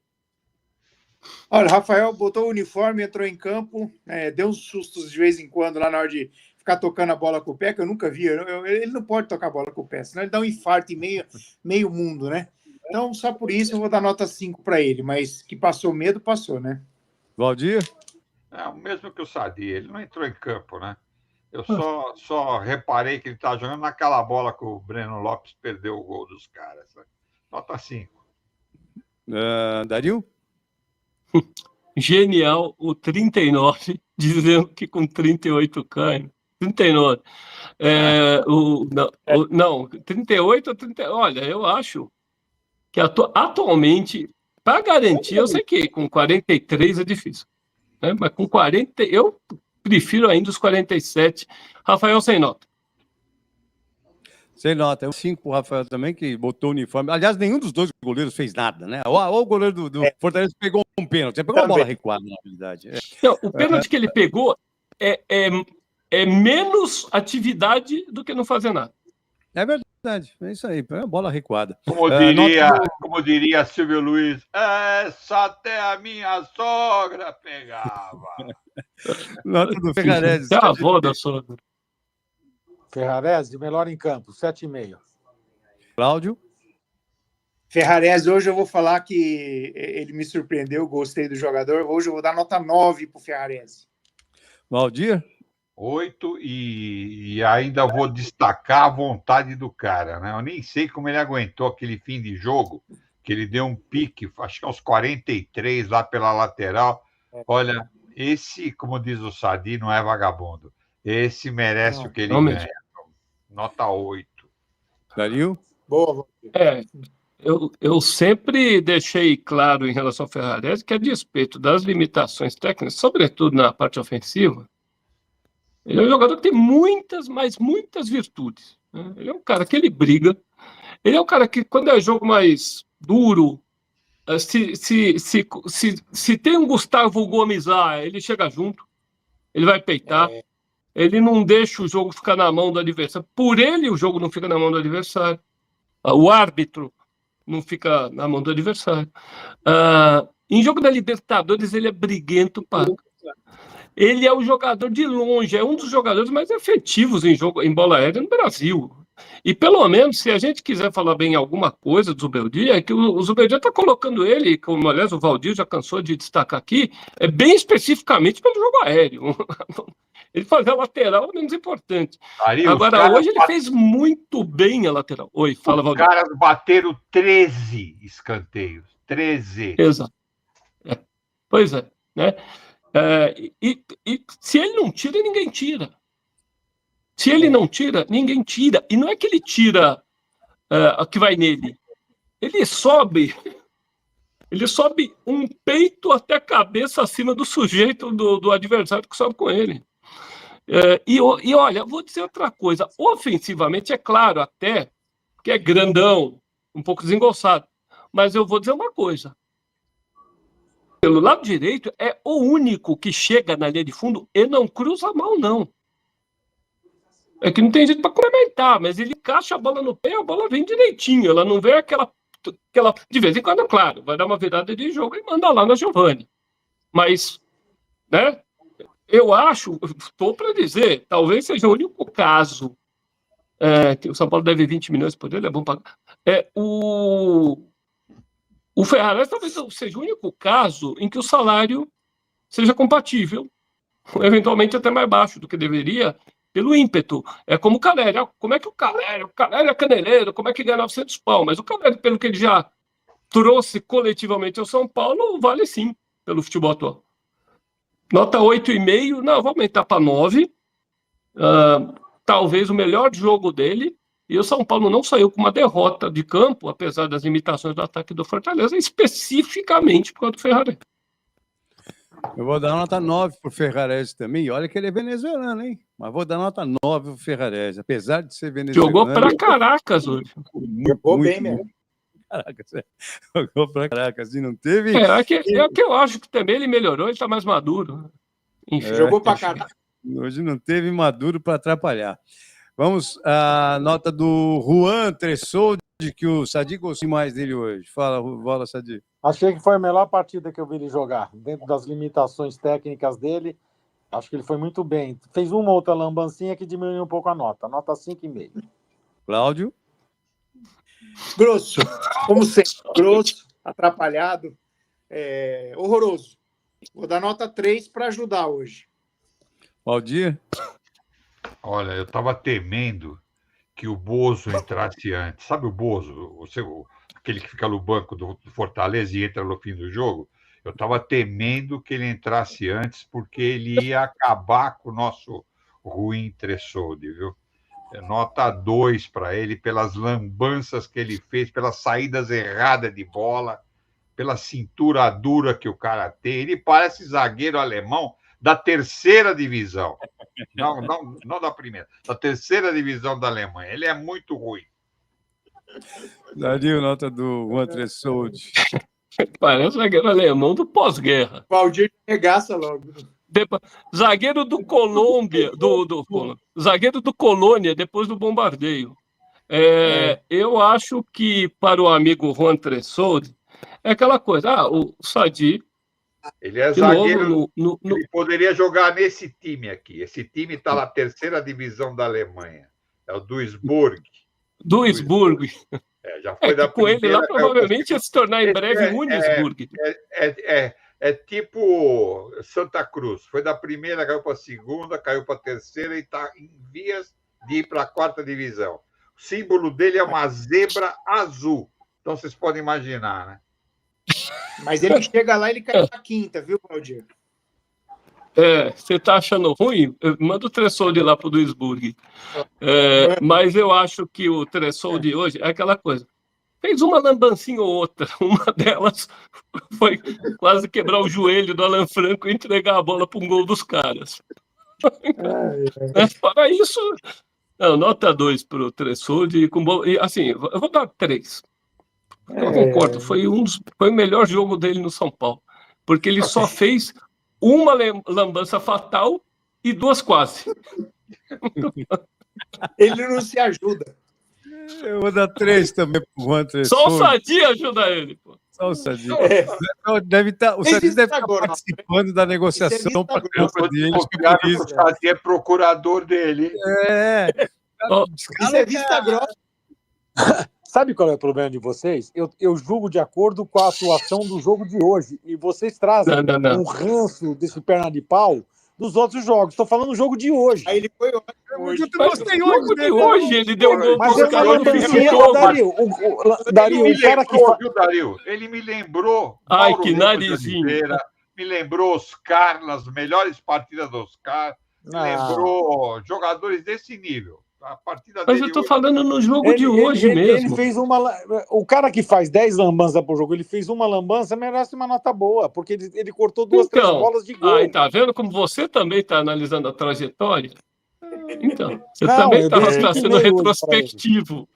Olha, o Rafael botou o uniforme, entrou em campo, deu uns sustos de vez em quando lá na hora de ficar tocando a bola com o pé, que eu nunca vi. Ele não pode tocar a bola com o pé, senão ele dá um infarto em meio mundo, né? Então, só por isso eu vou dar nota 5 para ele, mas que passou medo, passou, né? Valdir? É o mesmo que o Sadi, ele não entrou em campo, né? Eu só reparei que ele estava jogando naquela bola que o Breno Lopes perdeu o gol dos caras. Né? Nota 5. Dario? Genial o 39, dizendo que com 38 cai. 39. 38 ou 30. Olha, eu acho que atualmente, para garantir, eu sei que com 43 é difícil, né? Mas com 40, eu prefiro ainda os 47. Rafael, sem nota. Sem nota. Eu 5 o Rafael também, que botou o uniforme. Aliás, nenhum dos dois goleiros fez nada, né? Ou o goleiro do Fortaleza pegou um pênalti. Ele pegou uma bola recuada, na realidade. Não, o pênalti que ele pegou é menos atividade do que não fazer nada. É verdade, é isso aí, é uma bola recuada. Como diria Silvio Luiz, essa até a minha sogra pegava. Nota do Ferrarese. É a avó da sogra. Ferrarese, melhor em campo, 7,5. Cláudio? Ferrarese, hoje eu vou falar que ele me surpreendeu, gostei do jogador. Hoje eu vou dar nota 9 para o Ferrarese. Valdir? 8 e ainda vou destacar a vontade do cara, né? Eu nem sei como ele aguentou aquele fim de jogo, que ele deu um pique, acho que aos 43 lá pela lateral. Olha, esse, como diz o Sadi, não é vagabundo. Esse merece o que ele ganha. Nota 8. Dario? Boa. Eu sempre deixei claro em relação ao Ferrarese que, a despeito das limitações técnicas, sobretudo na parte ofensiva, ele é um jogador que tem muitas virtudes. Né? Ele é um cara que ele briga. Ele é um cara que, quando é jogo mais duro, se tem um Gustavo Gomes lá, ele chega junto, ele vai peitar. Ele não deixa o jogo ficar na mão do adversário. Por ele, o jogo não fica na mão do adversário. O árbitro não fica na mão do adversário. Em jogo da Libertadores, ele é briguento para... Ele é o jogador de longe, é um dos jogadores mais efetivos em bola aérea no Brasil. E pelo menos, se a gente quiser falar bem alguma coisa do Zubeldia, é que o Zubeldia está colocando ele, como aliás o Valdir já cansou de destacar aqui, bem especificamente pelo jogo aéreo. Ele fazia a lateral menos importante. Dario, agora, hoje ele fez muito bem a lateral. Oi, fala, Valdir. Os caras bateram 13 escanteios. 13. Exato. Pois é, né? E se ele não tira, ninguém tira. Se ele não tira, ninguém tira. E não é que ele tira a que vai nele. Ele sobe um peito até a cabeça acima do sujeito, do adversário que sobe com ele. E olha, vou dizer outra coisa. Ofensivamente, é claro até que é grandão, um pouco desengonçado. Mas eu vou dizer uma coisa. Pelo lado direito, é o único que chega na linha de fundo e não cruza mal, não. É que não tem jeito para complementar, mas ele encaixa a bola no pé, a bola vem direitinho. Ela não vem aquela. De vez em quando, é claro, vai dar uma virada de jogo e manda lá na Giovani. Mas, né? Eu acho, estou para dizer, talvez seja o único caso que o São Paulo deve 20 milhões por ele, é bom pagar. O Ferrares talvez seja o único caso em que o salário seja compatível, eventualmente até mais baixo do que deveria, pelo ímpeto. É como o Caleri. Como é que o Caleri é caneleiro, como é que ganha 900 pau? Mas o Caleri, pelo que ele já trouxe coletivamente ao São Paulo, vale sim, pelo futebol atual. Nota 8,5, não, vou aumentar para 9. Talvez o melhor jogo dele. E o São Paulo não saiu com uma derrota de campo, apesar das limitações do ataque do Fortaleza, especificamente por causa do Ferrares. Eu vou dar nota 9 para o Ferrares também. Olha que ele é venezuelano, hein? Mas vou dar nota 9 para o Ferrares. Apesar de ser venezuelano... Jogou para Caracas hoje. Jogou bem mesmo. Caracas, jogou para Caracas. E não teve... É que eu acho que também ele melhorou, ele está mais maduro. Enfim, jogou para Caracas. Hoje não teve maduro para atrapalhar. Vamos à nota do Juan Tressoldi, que o Sadi gostou mais dele hoje. Fala, Sadi. Achei que foi a melhor partida que eu vi ele jogar. Dentro das limitações técnicas dele, acho que ele foi muito bem. Fez uma outra lambancinha que diminuiu um pouco a nota. Nota 5,5. Cláudio? Grosso. Como sempre. Grosso, atrapalhado. Horroroso. Vou dar nota 3 para ajudar hoje. Valdir? Olha, eu estava temendo que o Bozo entrasse antes. Sabe o Bozo? Aquele que fica no banco do Fortaleza e entra no fim do jogo? Eu estava temendo que ele entrasse antes, porque ele ia acabar com o nosso Rui Tressoldi, viu? Nota 2 para ele, pelas lambanças que ele fez, pelas saídas erradas de bola, pela cintura dura que o cara tem. Ele parece zagueiro alemão da terceira divisão. Não da primeira, da terceira divisão da Alemanha. Ele é muito ruim. Daria nota do Juan Tressoldi. Parece zagueiro alemão do pós-guerra. Valdir regaça logo. Zagueiro do Colômbia, zagueiro do Colônia, depois do bombardeio. Eu acho que, para o amigo Juan Tressoldi, é aquela coisa, o Sadi... Ele é zagueiro, ele poderia jogar nesse time aqui. Esse time está na terceira divisão da Alemanha. É o Duisburg. Duisburg. Já foi da com ele lá, provavelmente ia se tornar em breve Munichsburg. É tipo Santa Cruz. Foi da primeira, caiu para a segunda, caiu para a terceira e está em vias de ir para a quarta divisão. O símbolo dele é uma zebra azul. Então vocês podem imaginar, né? Mas ele chega lá e ele cai na quinta, viu, Valdir? Você tá achando ruim? Manda o Tressoldi lá pro Duisburg. Mas eu acho que o Tressoldi hoje é aquela coisa. Fez uma lambancinha ou outra. Uma delas foi quase quebrar o joelho do Alan Franco e entregar a bola para um gol dos caras. Para isso, nota 2 pro Tressoldi. Assim, eu vou dar 3. Eu concordo, foi o melhor jogo dele no São Paulo, porque ele só fez uma lambança fatal e 2 quase. Ele não se ajuda. Eu vou dar 3 também pro Juan Tressoldi. Só o Sadi ajuda ele, pô. Só o Sadi. O Sadi deve estar participando da negociação para a compra dele. O Sadi é procurador dele. Ó, Isso é vista grossa. Sabe qual é o problema de vocês? Eu julgo de acordo com a atuação do jogo de hoje. E vocês trazem não. um ranço desse perna de pau dos outros jogos. Estou falando do jogo de hoje. Aí ele foi ótimo hoje. Eu gostei hoje, Jogo de né? hoje, ele deu gol Mas pro é uma cara no fim do lambancinha, jogo. Dario, Ele me o cara que lembrou, viu, Dario? Ele me lembrou Ai, Mauro que Lima de narizinho. Oliveira, me lembrou Oscar, nas melhores partidas do Oscar, me lembrou jogadores desse nível. A partida Mas dele eu tô hoje- falando no jogo de hoje ele mesmo. fez o cara que faz 10 lambanças por jogo, ele fez uma lambança, merece uma nota boa, porque ele cortou três bolas de gol. Aí tá vendo como você também está analisando a trajetória? Então, você Não, também eu dei está 5,5 sendo hoje retrospectivo.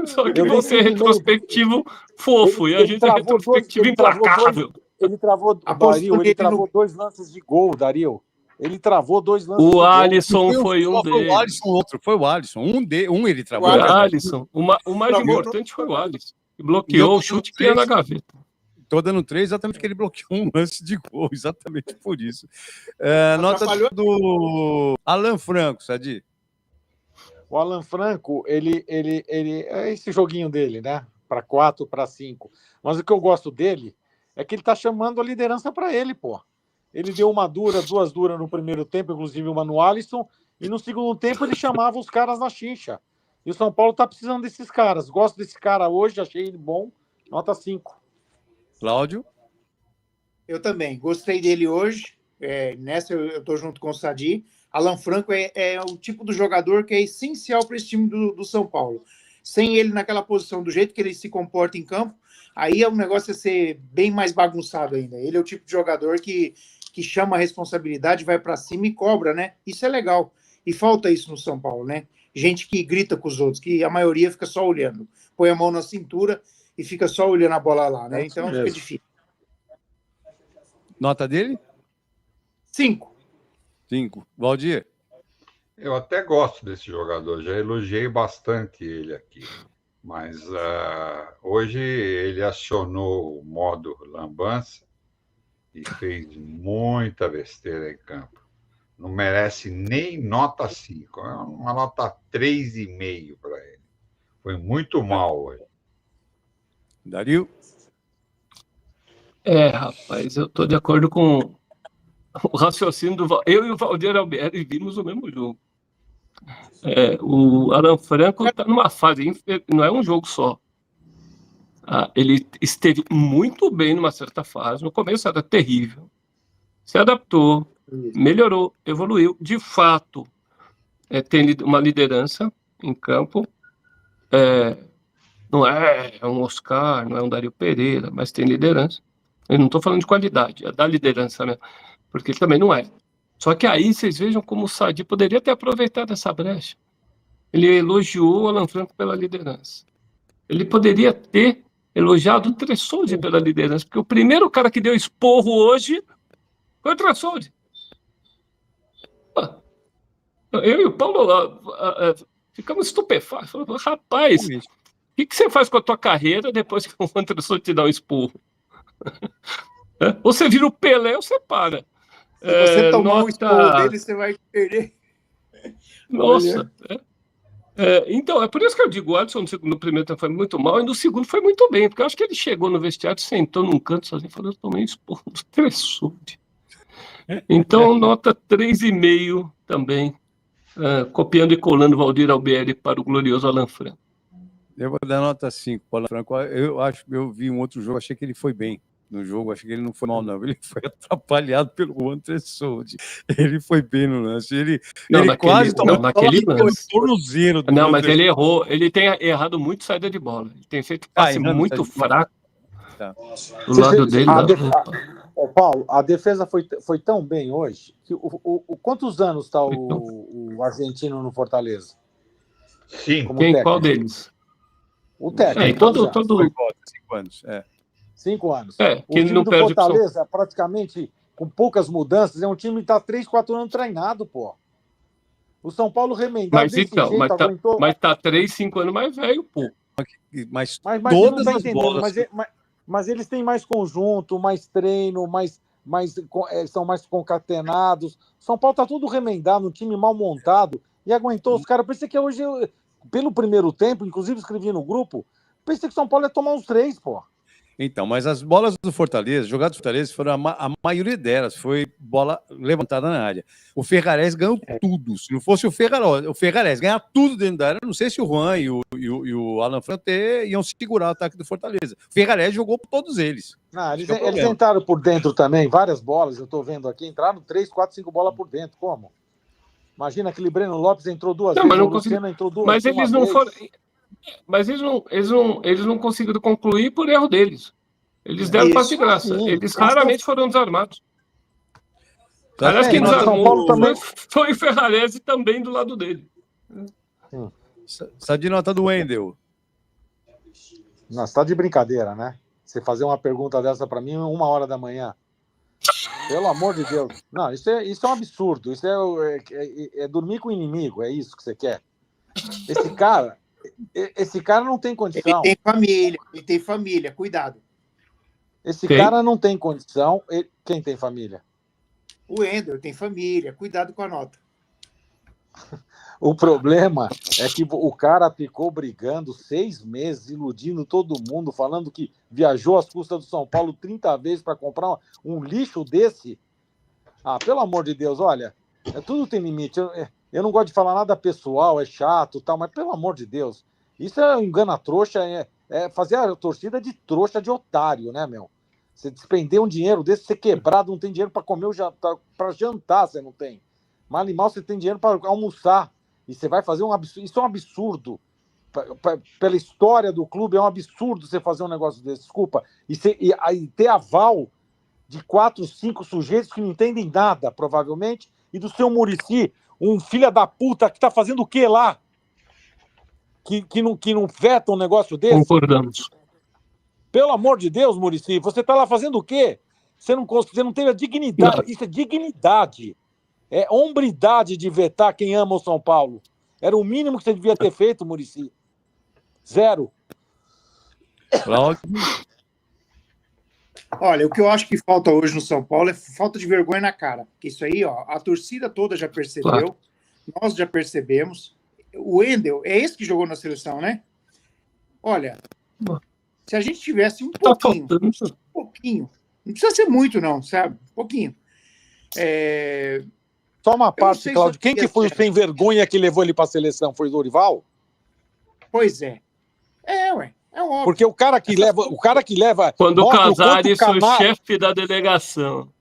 Só que Eu dei você é 5,5. retrospectivo fofo e a gente é retrospectivo implacável. Ele travou, A Dario, posição ele dele travou no- 2 lances de gol, Dario. Ele travou 2 lances de O gol. Alisson foi um Foi o deles. Alisson, outro. Foi o Alisson. Um ele travou. Foi o O Alisson. O mais Travou no- importante foi o Alisson. Que bloqueou o chute que ia na gaveta. Tô dando 3 exatamente porque ele bloqueou um lance de gol, exatamente por isso. Nota Atrapalhou. do Alan Franco, Sadi. O Alan Franco, ele é esse joguinho dele, né? Para 4, para 5. Mas o que eu gosto dele é que ele tá chamando a liderança para ele, pô. Ele deu uma dura, 2 duras no primeiro tempo, inclusive uma no Alisson, e no segundo tempo ele chamava os caras na chincha. E o São Paulo tá precisando desses caras. Gosto desse cara hoje, achei ele bom. Nota 5. Cláudio. Eu também. Gostei dele hoje. Nessa eu tô junto com o Sadi. Alan Franco é o tipo do jogador que é essencial para esse time do São Paulo. Sem ele naquela posição, do jeito que ele se comporta em campo, aí o negócio é ser bem mais bagunçado ainda. Ele é o tipo de jogador que chama a responsabilidade, vai para cima e cobra, né? Isso é legal. E falta isso no São Paulo, né? Gente que grita com os outros, que a maioria fica só olhando. Põe a mão na cintura e fica só olhando a bola lá, né? Então fica difícil. Nota dele? 5. 5. Valdir. Eu até gosto desse jogador, já elogiei bastante ele aqui. Mas hoje ele acionou o modo lambança e fez muita besteira em campo. Não merece nem nota 5, é uma nota 3,5 para ele. Foi muito mal hoje. Dario. Rapaz, eu tô de acordo com o raciocínio do eu e o Valdir Albieri vimos o mesmo jogo. O Alan Franco está numa fase, não é um jogo só. Ele esteve muito bem numa certa fase, no começo era terrível, se adaptou, melhorou, evoluiu, de fato tem uma liderança em campo, não é um Oscar, não é um Dario Pereira, mas tem liderança. Eu não estou falando de qualidade, é da liderança mesmo, porque também não é. Só que aí vocês vejam como o Sadi poderia ter aproveitado essa brecha. Ele elogiou o Alan Franco pela liderança. Ele poderia ter elogiado o Tressoldi pela liderança, porque o primeiro cara que deu esporro hoje foi o Tressoldi. Eu e o Paulo ficamos estupefatos. Falamos, rapaz, o que você faz com a tua carreira depois que o Tressoldi te dá um esporro? Ou você vira o Pelé ou você para. Se você tomar um esporro dele, você vai perder. Nossa. Então, é por isso que eu digo, o Alisson no primeiro tempo foi muito mal e no segundo foi muito bem, porque eu acho que ele chegou no vestiário, sentou num canto sozinho e falou, eu tomei um esporro do Tressoldi. Então, nota 3,5 também, copiando e colando Valdir Albieri para o glorioso Alan Franco. Eu vou dar nota 5 para o Alan Franco. Eu vi um outro jogo, achei que ele foi bem no jogo, achei que ele não foi mal, não. Ele foi atrapalhado pelo Juan Tressoldi. Ele foi bem no lance. Ele quase tomou naquele lance. Tornozelo. Não, mas ele errou. Ele tem errado muito saída de bola. Ele tem feito passe muito fraco do lado dele. Paulo, a defesa foi tão bem hoje que quantos anos está o argentino no Fortaleza? 5. Qual deles? O técnico. Todo 5 anos. 5 anos. O time não do perde Fortaleza, praticamente com poucas mudanças, é um time que está 3, 4 anos treinado, pô. O São Paulo remendado mas tá 3, 5 anos mais velho, pô. Mas todas não tá entendendo, bolas... mas eles têm mais conjunto, mais treino, são mais concatenados. São Paulo tá tudo remendado, um time mal montado. e aguentou os caras. Eu pensei que hoje, pelo primeiro tempo, inclusive escrevi no grupo, pensei que São Paulo ia tomar uns 3, pô. Então, mas as bolas do Fortaleza, jogadas do Fortaleza, foram a maioria delas foi bola levantada na área. O Ferrarés ganhou tudo. Se não fosse o Ferrarés ganhar tudo dentro da área, eu não sei se o Juan e o Alan Franco iam segurar o ataque do Fortaleza. O Ferrarés jogou por todos eles. Não, eles entraram por dentro também, várias bolas, eu estou vendo aqui, entraram 3, 4, 5 bolas por dentro. Como? Imagina, aquele Breno Lopes entrou 2 vezes, mas não o Luciano entrou 2 mas vezes. eles não foram. Mas eles não conseguiram concluir por erro deles. Eles deram passe de graça. Sim. Eles raramente foram desarmados. Aliás, quem desarmou São Paulo também foi o Ferrarese também do lado dele. Essa de nota do Wendel. Nossa, tá de brincadeira, né? Você fazer uma pergunta dessa para mim 1h da manhã. Pelo amor de Deus. Não, isso é um absurdo. Isso é dormir com o inimigo. É isso que você quer. Esse cara não tem condição. Ele tem família. Cuidado. Esse cara não tem condição. Quem tem família? O Wendel tem família. Cuidado com a nota. O problema é que o cara ficou brigando 6 meses, iludindo todo mundo, falando que viajou às custas do São Paulo 30 vezes para comprar um lixo desse. Ah, pelo amor de Deus, olha, tudo tem limite. Eu não gosto de falar nada pessoal, é chato, tal, mas pelo amor de Deus, isso é engana-trouxa, é fazer a torcida de trouxa, de otário, né, meu? Você despender um dinheiro desse, você quebrado, não tem dinheiro para comer, para jantar você não tem. Mas animal, você tem dinheiro para almoçar. E você vai fazer um absurdo. Isso é um absurdo. Pela história do clube, é um absurdo você fazer um negócio desse. Desculpa. E ter aval de 4, 5 sujeitos que não entendem nada, provavelmente, e do seu Muricy, um filho da puta que tá fazendo o quê lá? Que não veta um negócio desse? Concordamos. Pelo amor de Deus, Muricy, você tá lá fazendo o quê? Você não teve a dignidade. Não. Isso é dignidade. É hombridade de vetar quem ama o São Paulo. Era o mínimo que você devia ter feito, Muricy. 0. Olha, o que eu acho que falta hoje no São Paulo é falta de vergonha na cara. Porque isso aí, ó, a torcida toda já percebeu, claro. Nós já percebemos. O Wendel, é esse que jogou na seleção, né? Olha, se a gente tivesse um pouquinho, não precisa ser muito não, sabe? Um pouquinho. Só uma parte, Cláudio. Quem que foi o sem vergonha que levou ele para a seleção? Foi o Dorival? Pois é. É óbvio. Porque o cara que leva... Quando o Casares foi chefe da delegação.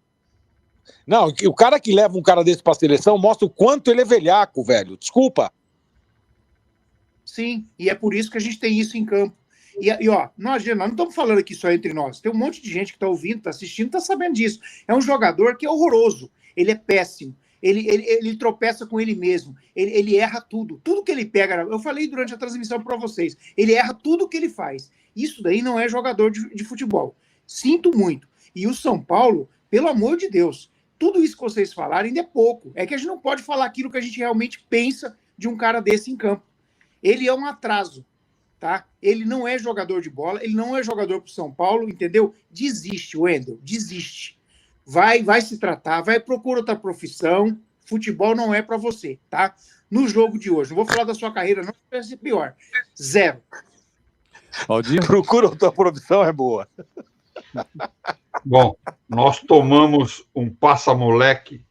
Não, o cara que leva um cara desse para a seleção mostra o quanto ele é velhaco, velho. Desculpa. Sim, e é por isso que a gente tem isso em campo. E ó, nós não estamos falando aqui só entre nós. Tem um monte de gente que está ouvindo, está assistindo, está sabendo disso. É um jogador que é horroroso. Ele é péssimo. Ele tropeça com ele mesmo. Ele erra tudo. Tudo que ele pega... Eu falei durante a transmissão para vocês. Ele erra tudo que ele faz. Isso daí não é jogador de futebol. Sinto muito. E o São Paulo, pelo amor de Deus, tudo isso que vocês falaram ainda é pouco. É que a gente não pode falar aquilo que a gente realmente pensa de um cara desse em campo. Ele é um atraso. Tá? Ele não é jogador de bola. Ele não é jogador para o São Paulo. Entendeu? Desiste, Wendel. Desiste. Vai se tratar, vai procurar outra profissão. Futebol não é para você, tá? No jogo de hoje. Não vou falar da sua carreira, não, vai ser pior. 0. Aldinho? Procura outra profissão, é boa. Bom, nós tomamos um passa-moleque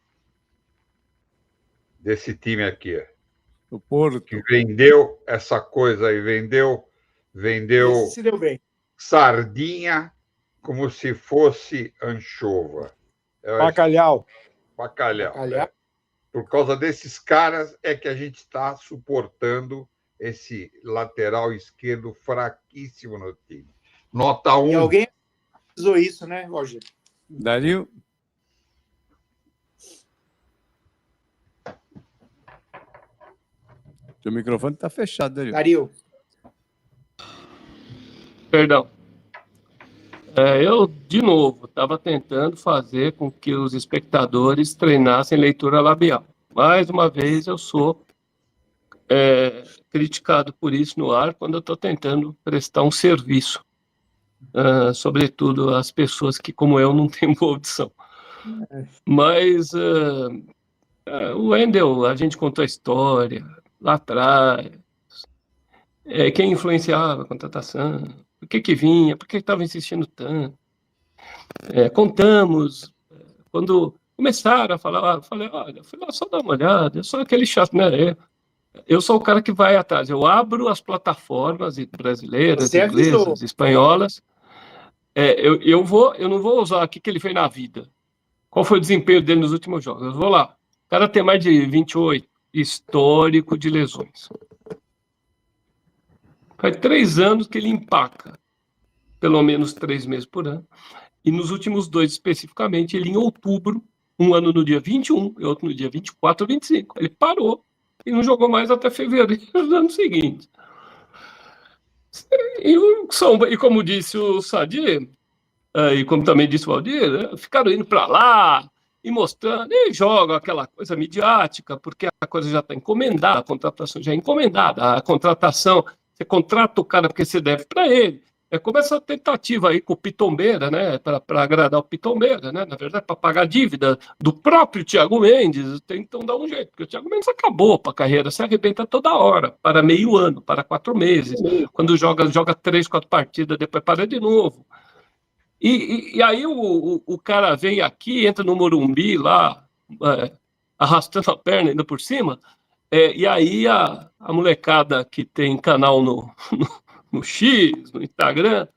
desse time aqui. O Porto. Que vendeu essa coisa aí, vendeu Esse se deu bem. Sardinha como se fosse anchova. Bacalhau. É. Por causa desses caras é que a gente está suportando esse lateral esquerdo fraquíssimo no time. Nota 1. E alguém usou isso, né, Roger? Dario? Seu microfone está fechado, Dario. Perdão. Eu, de novo, estava tentando fazer com que os espectadores treinassem leitura labial. Mais uma vez, eu sou criticado por isso no ar, quando eu estou tentando prestar um serviço, sobretudo às pessoas que, como eu, não têm boa audição. Mas O Wendel, a gente contou a história lá atrás. Quem influenciava a contratação, por que vinha, por que estava insistindo tanto. Contamos, quando começaram a falar, eu falei, olha, fui lá só dar uma olhada, eu sou aquele chato, né? Eu sou o cara que vai atrás, eu abro as plataformas brasileiras, Você avisou. inglesas, espanholas, eu não vou usar o que ele fez na vida, qual foi o desempenho dele nos últimos jogos, eu vou lá, o cara tem mais de 28, histórico de lesões. Faz 3 anos que ele empaca, pelo menos 3 meses por ano, e nos últimos 2 especificamente, ele em outubro, um ano no dia 21 e outro no dia 24 ou 25, ele parou e não jogou mais até fevereiro do ano seguinte. E como disse o Sadi, e como também disse o Valdir, ficaram indo para lá e mostrando, e jogam aquela coisa midiática, porque a coisa já está encomendada, a contratação já é encomendada, a contratação, você contrata o cara porque você deve para ele. Como essa tentativa aí com o Pitombeira, né, para agradar o Pitombeira, né, na verdade, para pagar a dívida do próprio Thiago Mendes, tentam dar um jeito, porque o Thiago Mendes acabou para a carreira, se arrebenta toda hora, para meio ano, para 4 meses, quando joga 3, 4 partidas, depois para de novo. E aí o cara vem aqui, entra no Morumbi lá, arrastando a perna ainda por cima, e aí a molecada que tem canal no X, no Instagram,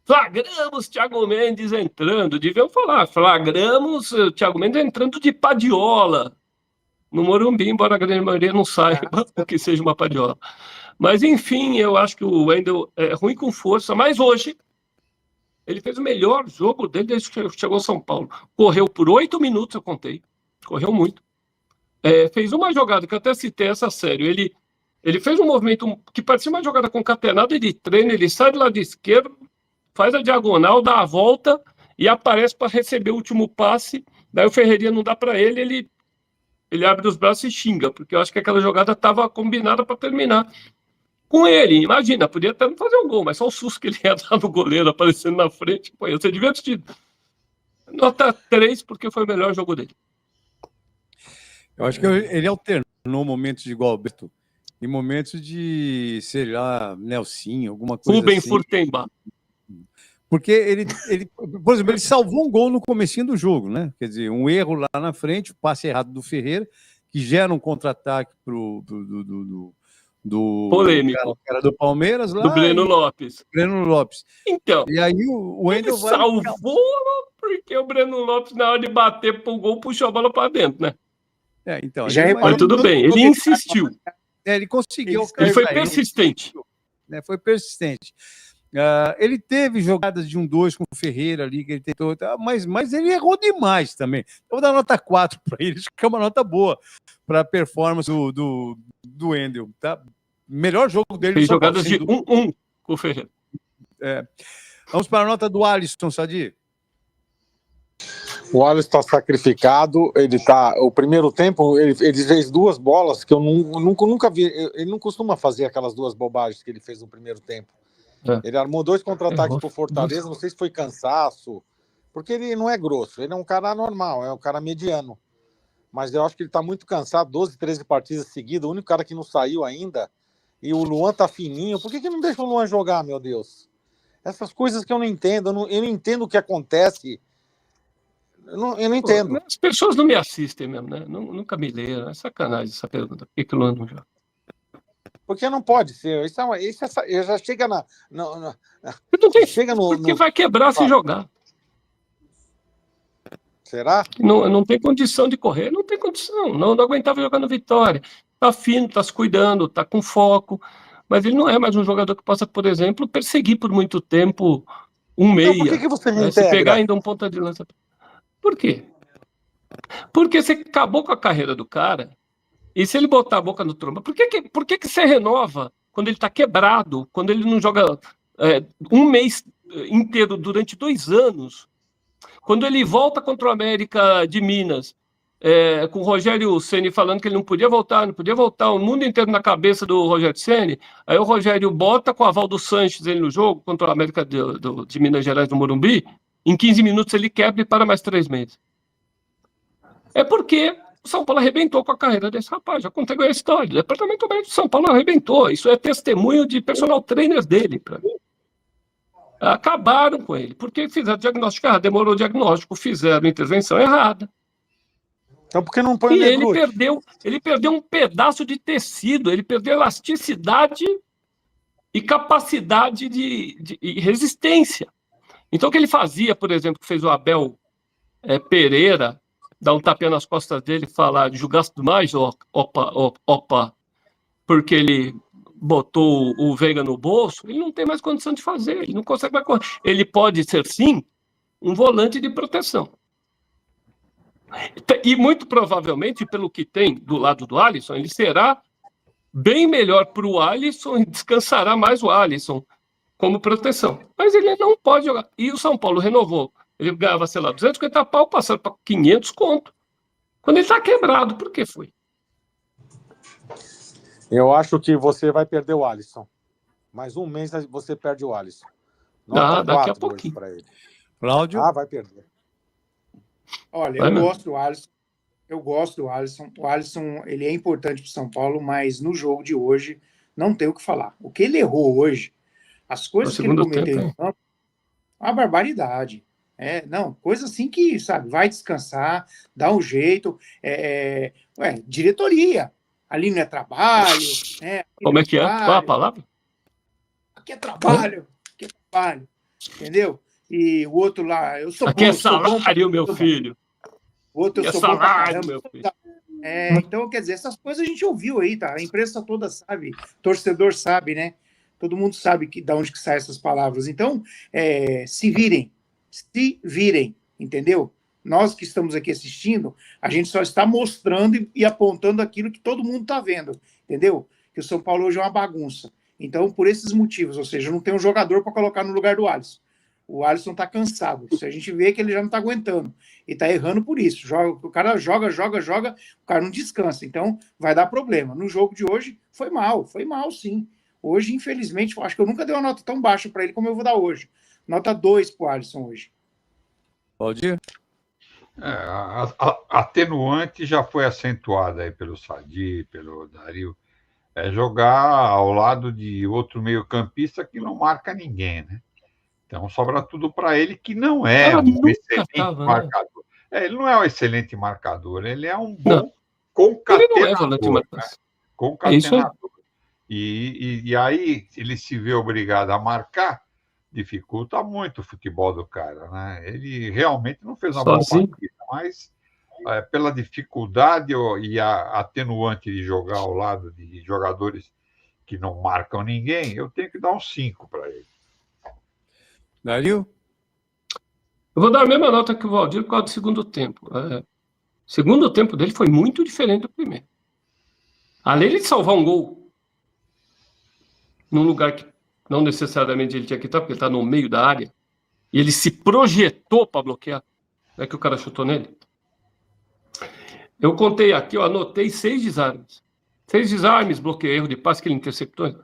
flagramos Thiago Mendes entrando, deviam falar, flagramos Thiago Mendes entrando de padiola no Morumbi, embora a grande maioria não saiba o que seja uma padiola. Mas, enfim, eu acho que o Wendel é ruim com força, mas hoje ele fez o melhor jogo dele desde que chegou a São Paulo. Correu por 8 minutos, eu contei, correu muito. Fez uma jogada, que eu até citei essa sério, ele fez um movimento que parecia uma jogada concatenada de treino, ele sai do lado esquerdo, faz a diagonal, dá a volta e aparece para receber o último passe, daí o Ferreirinha não dá para ele abre os braços e xinga, porque eu acho que aquela jogada estava combinada para terminar com ele. Imagina, podia até não fazer um gol, mas só o susto que ele ia dar no goleiro aparecendo na frente, ia ser divertido. Nota 3, porque foi o melhor jogo dele. Eu acho que ele alternou momentos de igual Alberto em momentos de, sei lá, Nelsinho, alguma coisa Rubem assim. Furtenbach. Porque ele, por exemplo, ele salvou um gol no comecinho do jogo, né? Quer dizer, um erro lá na frente, o passe errado do Ferreira, que gera um contra-ataque do polêmico. Cara do Palmeiras lá. Do Breno Lopes. Breno Lopes. Então, e aí o Wendel ele salvou porque o Breno Lopes, na hora de bater pro gol, puxou a bola para dentro, né? Então, mas tudo bem, ele insistiu. Ele conseguiu. Ele foi persistente. Foi persistente. Ele teve jogadas de 1-2 com o Ferreira ali, que ele tentou, mas ele errou demais também. Eu vou dar nota 4 para ele, acho que é uma nota boa para a performance do Wendel. Tá? Melhor jogo dele. Fez jogadas de 1-1 com o Ferreira. Vamos para a nota do Alisson, Sadi. O Alisson está sacrificado, o primeiro tempo, ele fez 2 bolas que eu nunca vi, ele não costuma fazer aquelas 2 bobagens que ele fez no primeiro tempo. Ele armou 2 contra-ataques para o Fortaleza, não sei se foi cansaço, porque ele não é grosso, ele é um cara normal, é um cara mediano. Mas eu acho que ele está muito cansado, 12, 13 partidas seguidas, o único cara que não saiu ainda, e o Luan tá fininho, por que não deixa o Luan jogar, meu Deus? Essas coisas que eu não entendo, eu não entendo o que acontece. Eu não entendo. As pessoas não me assistem mesmo, né? Nunca me leram. É sacanagem essa pergunta. Por que o Luan não joga? Porque não pode ser. Isso já chega porque vai quebrar se jogar. Será? Não tem condição de correr. Não tem condição. Não aguentava jogar no Vitória. Tá fino, tá se cuidando, tá com foco. Mas ele não é mais um jogador que possa, por exemplo, perseguir por muito tempo um meia. Então, por que você não se pegar ainda um ponta de lança... Por quê? Porque você acabou com a carreira do cara e se ele botar a boca no tromba, por que você renova quando ele está quebrado, quando ele não joga um mês inteiro durante 2 anos, quando ele volta contra o América de Minas, com o Rogério Ceni falando que ele não podia voltar, o mundo inteiro na cabeça do Rogério Ceni, aí o Rogério bota com o aval do Sanches ele no jogo contra o América de Minas Gerais no Morumbi. Em 15 minutos ele quebra e para mais 3 meses. É porque o São Paulo arrebentou com a carreira desse rapaz, já contei a história. O departamento médico do São Paulo arrebentou. Isso é testemunho de personal trainer dele, para mim. Acabaram com ele, porque fizeram diagnóstico errado, demorou o diagnóstico, fizeram intervenção errada. Então por que não põe o E Negruti? ele perdeu um pedaço de tecido, ele perdeu elasticidade e capacidade e resistência. Então o que ele fazia, por exemplo, que fez o Abel Pereira, dar um tapinha nas costas dele e falar, julgaste mais, opa, porque ele botou o Veiga no bolso, ele não tem mais condição de fazer, ele não consegue mais correr. Ele pode ser, sim, um volante de proteção. E muito provavelmente, pelo que tem do lado do Alisson, ele será bem melhor para o Alisson e descansará mais o Alisson como proteção. Mas ele não pode jogar. E o São Paulo renovou. Ele ganhava, sei lá, 250 pau, passaram para 500 conto. Quando ele está quebrado, por que foi? Eu acho que você vai perder o Alisson. Mais um mês você perde o Alisson. Nota Daqui a 4 pouquinho. para ele. Cláudio? Vai perder. Olha, Vai eu mesmo. gosto do Alisson. Eu gosto do Alisson. O Alisson, ele é importante para o São Paulo, mas no jogo de hoje não tem o que falar. O que ele errou hoje, as coisas que ele segundo cometeu tempo, em campo, uma barbaridade. Não, coisa assim que, sabe, vai descansar, dá um jeito. Diretoria. Ali não é trabalho. Como é que é? Qual a palavra? Aqui é trabalho. Aqui é trabalho. Entendeu? E o outro lá, eu sou Aqui bom, é sou bom pra salário, meu caramba. filho. O outro, eu Aqui é sou bom pra salário, caramba. meu filho. Então, quer dizer, essas coisas a gente ouviu aí, tá? A imprensa toda sabe, torcedor sabe, né? Todo mundo sabe de onde que saem essas palavras. Então, se virem, entendeu? Nós que estamos aqui assistindo, a gente só está mostrando e apontando aquilo que todo mundo está vendo, entendeu? Que o São Paulo hoje é uma bagunça. Então, por esses motivos, ou seja, não tem um jogador para colocar no lugar do Alisson. O Alisson está cansado. Se a gente vê que ele já não está aguentando. E está errando por isso. O cara joga, o cara não descansa. Então, vai dar problema. No jogo de hoje, foi mal sim. Hoje, infelizmente, acho que eu nunca dei uma nota tão baixa para ele como eu vou dar hoje. Nota 2 para o Alisson hoje. Pode ir? A atenuante já foi acentuada aí pelo Sadi, pelo Dario. É jogar ao lado de outro meio-campista que não marca ninguém, né? Então sobra tudo para ele, que não é um excelente marcador. Ele não é um excelente marcador, ele é um bom concatenador. Concatenador. E aí ele se vê obrigado a marcar, dificulta muito o futebol do cara, né? Ele realmente não fez uma boa partida, mas pela dificuldade e a atenuante de jogar ao lado de jogadores que não marcam ninguém, eu tenho que dar um 5 para ele. Dario? Eu vou dar a mesma nota que o Valdir por causa do segundo tempo. O segundo tempo dele foi muito diferente do primeiro. Além de salvar um gol num lugar que não necessariamente ele tinha que estar, porque ele está no meio da área, e ele se projetou para bloquear, não é que o cara chutou nele. Eu contei aqui, eu anotei 6 desarmes. 6 desarmes, bloqueio, erro de passe que ele interceptou.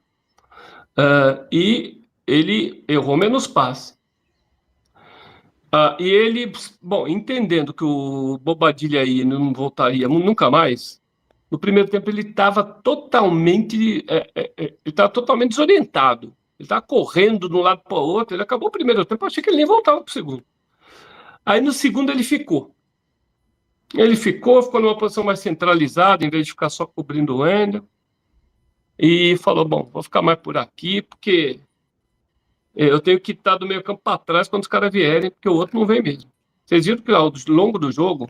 E ele errou menos passe. E ele, entendendo que o Bobadilha aí não voltaria nunca mais, no primeiro tempo ele estava totalmente desorientado. Ele estava correndo de um lado para o outro. Ele acabou o primeiro tempo, eu achei que ele nem voltava para o segundo. Aí no segundo ele ficou. Ficou numa posição mais centralizada, em vez de ficar só cobrindo o Wendel. E falou, vou ficar mais por aqui, porque eu tenho que estar do meio campo para trás quando os caras vierem, porque o outro não vem mesmo. Vocês viram que ao longo do jogo,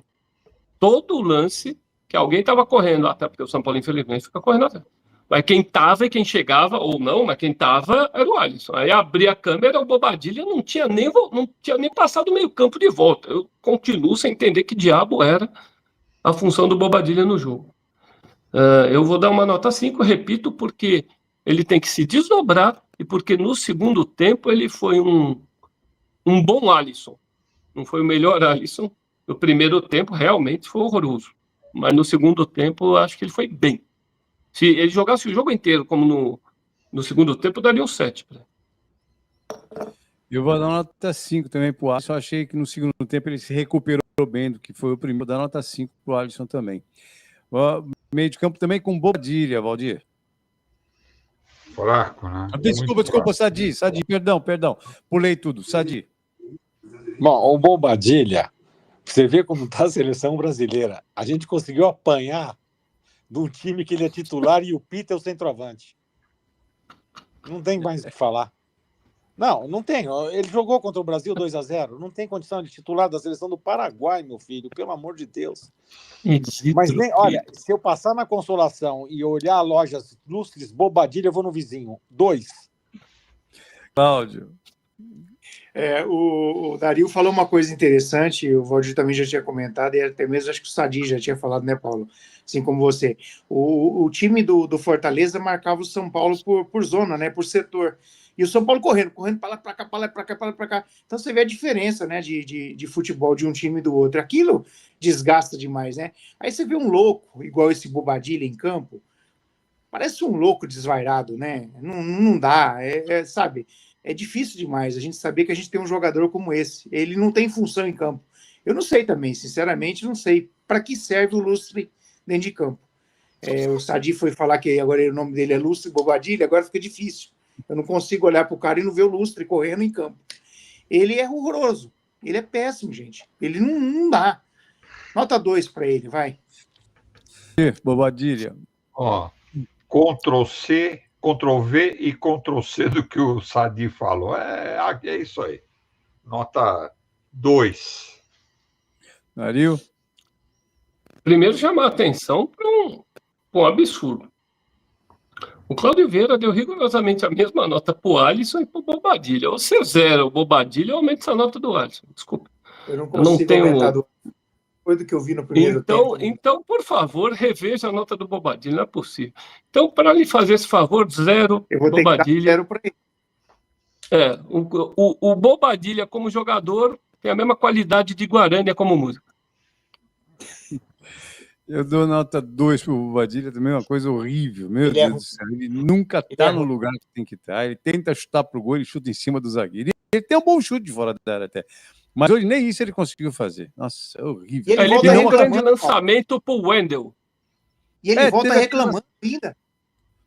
todo lance que alguém estava correndo, até porque o São Paulo, infelizmente, fica correndo até. Mas quem estava e quem chegava, ou não, mas quem estava era o Alisson. Aí abria a câmera, o Bobadilha não tinha nem passado o meio campo de volta. Eu continuo sem entender que diabo era a função do Bobadilha no jogo. Eu vou dar uma nota 5, repito, porque ele tem que se desdobrar e porque no segundo tempo ele foi um bom Alisson. Não foi o melhor Alisson. No primeiro tempo realmente foi horroroso. Mas no segundo tempo eu acho que ele foi bem. Se ele jogasse o jogo inteiro como no segundo tempo, eu daria um 7. Eu vou dar uma nota 5 também pro Alisson. Eu achei que no segundo tempo ele se recuperou bem do que foi o primeiro, da nota 5 para o Alisson também. Meio de campo também com Bobadilha, Valdir. Fraco, né? Desculpa, Sadi, perdão. Pulei tudo, Sadi. Bom, o Bobadilha, você vê como está a seleção brasileira. A gente conseguiu apanhar de um time que ele é titular e o Pita é o centroavante. Não tem mais o que falar. Não tem. Ele jogou contra o Brasil 2-0. Não tem condição de titular da seleção do Paraguai, meu filho. Pelo amor de Deus. Mas nem, olha, se eu passar na Consolação e olhar lojas lustres, Bobadilha, eu vou no vizinho. 2. Cláudio. O Dario falou uma coisa interessante, o Valdir também já tinha comentado, e até mesmo acho que o Sadi já tinha falado, né, Paulo? Assim como você. O time do Fortaleza marcava o São Paulo por zona, né, por setor. E o São Paulo correndo para lá, para cá, para lá, para cá, para cá. Então você vê a diferença, né, de futebol de um time e do outro. Aquilo desgasta demais, né? Aí você vê um louco, igual esse Bobadilha em campo, parece um louco desvairado, né? Não dá, sabe? É difícil demais a gente saber que a gente tem um jogador como esse. Ele não tem função em campo. Eu não sei também, sinceramente, não sei para que serve o lustre dentro de campo. O Sadi foi falar que agora o nome dele é Lustre Bobadilha, agora fica difícil. Eu não consigo olhar para o cara e não ver o Lustre correndo em campo. Ele é horroroso. Ele é péssimo, gente. Ele não dá. Nota 2 para ele, vai. Bobadilha. Ó, Ctrl+C, Ctrl+V e Ctrl+C do que o Sadi falou. É isso aí. Nota 2. Dario? Primeiro, chamar a atenção para um absurdo. O Cláudio Vieira deu rigorosamente a mesma nota para o Alisson e para o Bobadilha. Ou você zera o Bobadilha ou aumenta essa nota do Alisson. Desculpa. Eu não consigo aumentar depois do que eu vi no primeiro tempo. Então, por favor, reveja a nota do Bobadilha. Não é possível. Então, para lhe fazer esse favor, 0 eu vou Bobadilha. Ter que dar 0 para ele. O Bobadilha como jogador tem a mesma qualidade de Guarani como música. Eu dou nota 2 pro Bobadilha, também uma coisa horrível. Meu Deus do céu. Ele nunca está no lugar que tem que estar. Ele tenta chutar pro gol, ele chuta em cima do zagueiro. Ele tem um bom chute de fora da área até. Mas hoje nem isso ele conseguiu fazer. Nossa, é horrível. Ele deu um grande lançamento pro Wendel. E ele volta reclamando ainda.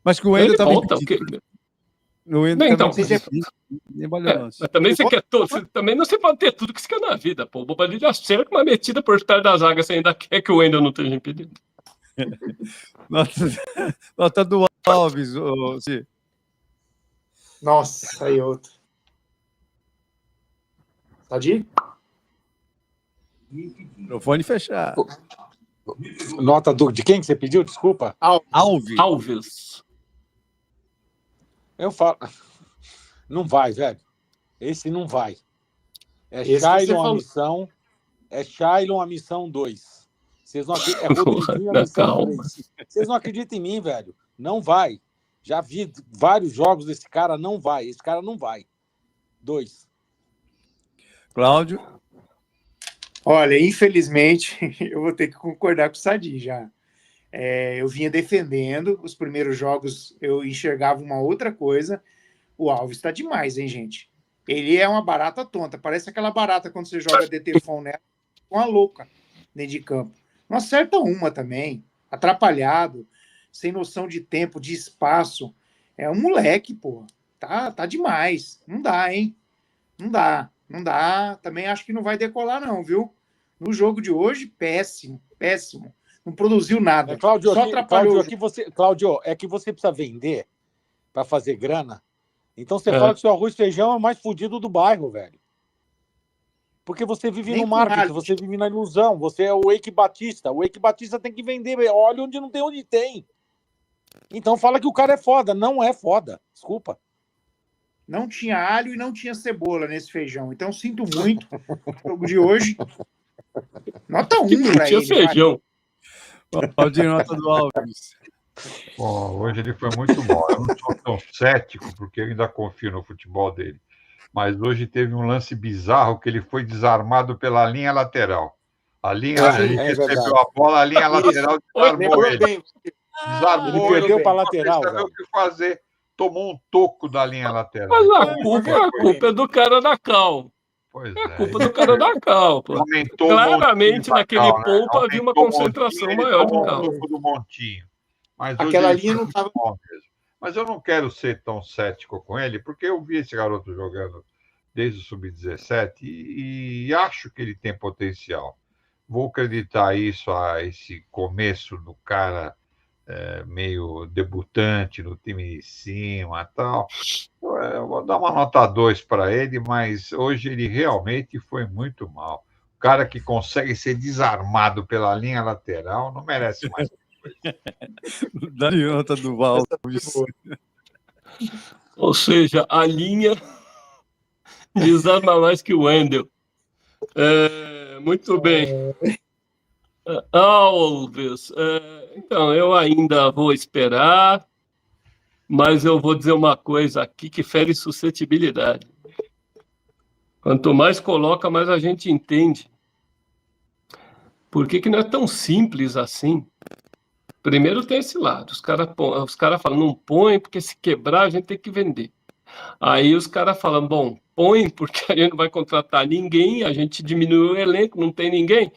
Mas que o Wendel estava impedido. Mas também você quer tudo. Também não se pode ter tudo que você quer na vida. Pô. O Bobadilha acerta uma metida por trás da zaga. Você ainda quer que o Wendel não esteja impedido. Nota do Alves. Sim. Nossa, aí outro. Sadi? Microfone fechado. Nota de quem que você pediu? Desculpa. Alves. Eu falo. Não vai, velho. Esse não vai. Shailon a missão. Shailon a missão 2. Vocês não acreditam. Rodriguinho a missão 3. Vocês não acreditam em mim, velho. Não vai. Já vi vários jogos desse cara, não vai. Esse cara não vai. 2. Cláudio? Olha, infelizmente, eu vou ter que concordar com o Sadi já. Eu vinha defendendo, os primeiros jogos eu enxergava uma outra coisa. O Alves está demais, hein, gente? Ele é uma barata tonta, parece aquela barata quando você joga DTFON nela, com a louca dentro de campo. Não acerta uma também, atrapalhado, sem noção de tempo, de espaço. É um moleque, pô. Tá demais. Não dá, hein? Não dá. Também acho que não vai decolar, não, viu? No jogo de hoje, péssimo. Não produziu nada. Cláudio, só atrapalhou. Cláudio, é que você precisa vender para fazer grana. Então você fala que o seu arroz e feijão é o mais fodido do bairro, velho. Porque você vive no marketing, você vive na ilusão. Você é o Eike Batista. O Eike Batista tem que vender. Olha onde não tem, onde tem. Então fala que o cara é foda. Não é foda. Desculpa. Não tinha alho e não tinha cebola nesse feijão. Então sinto muito. O jogo de hoje. Nota 1 para ele. Feijão. Valdir, nota do Alves. Hoje ele foi muito bom. Eu não sou tão cético, porque eu ainda confio no futebol dele. Mas hoje teve um lance bizarro que ele foi desarmado pela linha lateral. Ele recebeu a bola, a linha lateral desarmou ele. Ele perdeu para a lateral. Não sabia o que fazer. Tomou um toco da linha lateral. Mas a culpa é do cara da Cal. Pois É é. culpa do cara da cal, pô. Aumentou Claramente, o Montinho naquele da cal, né? ponto havia uma Aumentou o concentração Montinho, ele maior de tomou cal. o suco do Montinho. Mas hoje Aquela ele linha foi não muito estava. bom mesmo. Mas eu não quero ser tão cético com ele, porque eu vi esse garoto jogando desde o Sub-17 e acho que ele tem potencial. Vou acreditar isso a esse começo do cara meio debutante no time de cima e tal. Eu vou dar uma nota 2 para ele, mas hoje ele realmente foi muito mal. O cara que consegue ser desarmado pela linha lateral não merece mais. Da nota do Alves. Ou seja, a linha desarma mais que o Wendel. Muito bem. Alves, então, eu ainda vou esperar, mas eu vou dizer uma coisa aqui que fere suscetibilidade. Quanto mais coloca, mais a gente entende. Por que não é tão simples assim? Primeiro tem esse lado, os caras falam, não põe, porque se quebrar a gente tem que vender. Aí os caras falam, bom, põe, porque a gente não vai contratar ninguém, a gente diminuiu o elenco, não tem ninguém.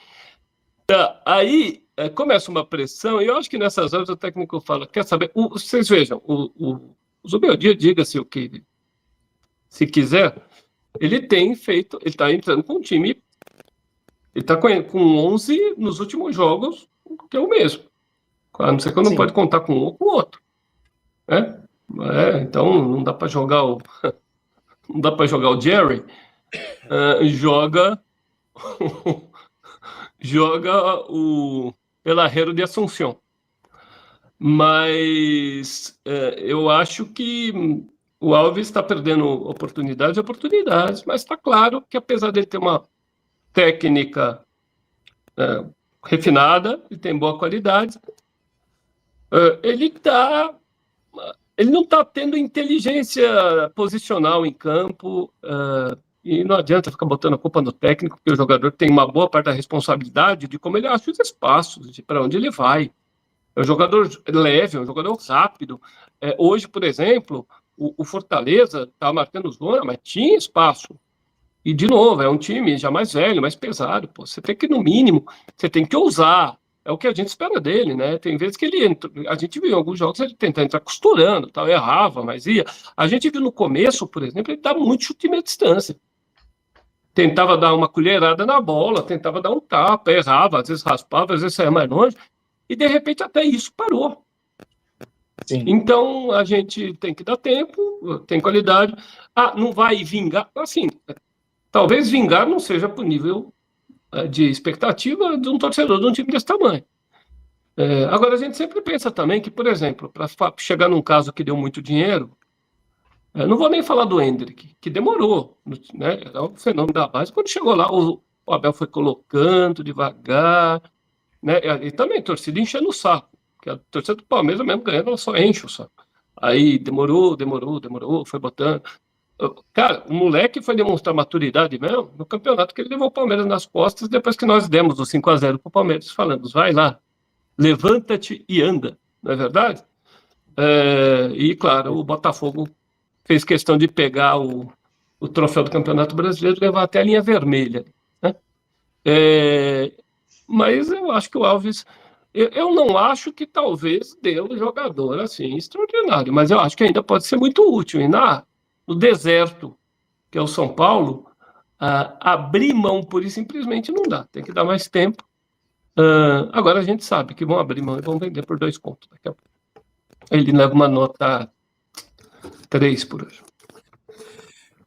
Tá, aí começa uma pressão, e eu acho que nessas horas o técnico fala, quer saber, vocês vejam, o Zubeldia, diga-se o que se quiser, ele tem feito, ele está entrando com um time, ele está com 11 nos últimos jogos, que é o mesmo. A não ser que eu não Sim. pode contar com um ou com o outro. Né? Então não dá para jogar não dá para jogar o Jerry, joga o El Herrero de Assunção. Mas eu acho que o Alves está perdendo oportunidades, mas está claro que apesar de ele ter uma técnica refinada, ele tem boa qualidade, ele não está tendo inteligência posicional em campo, e não adianta ficar botando a culpa no técnico, porque o jogador tem uma boa parte da responsabilidade de como ele acha os espaços, de para onde ele vai. É um jogador leve, é um jogador rápido. Hoje, por exemplo, o Fortaleza estava marcando zona, mas tinha espaço. E, de novo, é um time já mais velho, mais pesado. Pô. Você tem que, no mínimo, você tem que ousar. É o que a gente espera dele, né? Tem vezes que ele entra, a gente viu em alguns jogos ele tenta entrar costurando, tal, errava, mas ia. A gente viu no começo, por exemplo, ele dá muito chute meia distância. Tentava dar uma colherada na bola, tentava dar um tapa, errava, às vezes raspava, às vezes saia mais longe, e de repente até isso parou. Sim. Então a gente tem que dar tempo, tem qualidade. Não vai vingar? Assim, talvez vingar não seja para o nível de expectativa de um torcedor de um time desse tamanho. Agora, a gente sempre pensa também que, por exemplo, para chegar num caso que deu muito dinheiro, não vou nem falar do Endrick, que demorou, né? Era um fenômeno da base. Quando chegou lá, o Abel foi colocando devagar, né? E também a torcida enchendo o saco, porque a torcida do Palmeiras mesmo ganhando, ela só enche o saco. Aí demorou, foi botando. Cara, o moleque foi demonstrar maturidade mesmo no campeonato que ele levou o Palmeiras nas costas depois que nós demos o 5-0 para o Palmeiras, falamos, vai lá, levanta-te e anda, não é verdade? E, claro, o Botafogo fez questão de pegar o troféu do Campeonato Brasileiro e levar até a linha vermelha. Né? Mas eu acho que o Alves... Eu não acho que talvez dê um jogador assim extraordinário, mas eu acho que ainda pode ser muito útil. E no deserto, que é o São Paulo, abrir mão pura e simplesmente não dá. Tem que dar mais tempo. Agora a gente sabe que vão abrir mão e vão vender por 2 pontos daqui a pouco. Ele leva uma nota 3 por hoje.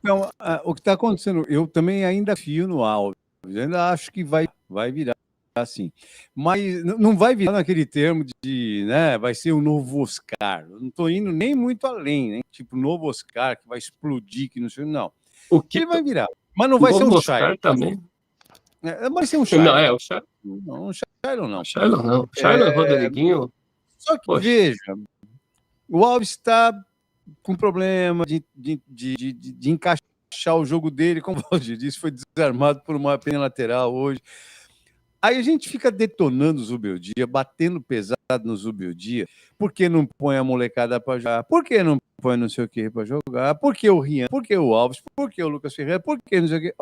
Não, o que está acontecendo, eu também ainda fio no Alves. Eu ainda acho que vai virar assim. Mas não vai virar naquele termo de, né, vai ser o novo Oscar. Eu não estou indo nem muito além, né? Tipo, novo Oscar que vai explodir, que não sei, não. O que ele vai virar, mas não vai ser um Shailon também. Vai ser um Shailon. Não, o Shailon. Não, um Shailon não. Shailon não. Shailon Rodriguinho. Só que, veja, o Alves está com problema de encaixar o jogo dele, como o Valdir disse, foi desarmado por uma pena lateral hoje. Aí a gente fica detonando o Zubeldia, batendo pesado no Zubeldia, por que não põe a molecada para jogar? Por que não põe não sei o que para jogar? Por que o Rian? Por que o Alves? Por que o Lucas Ferreira? Por que não sei o que?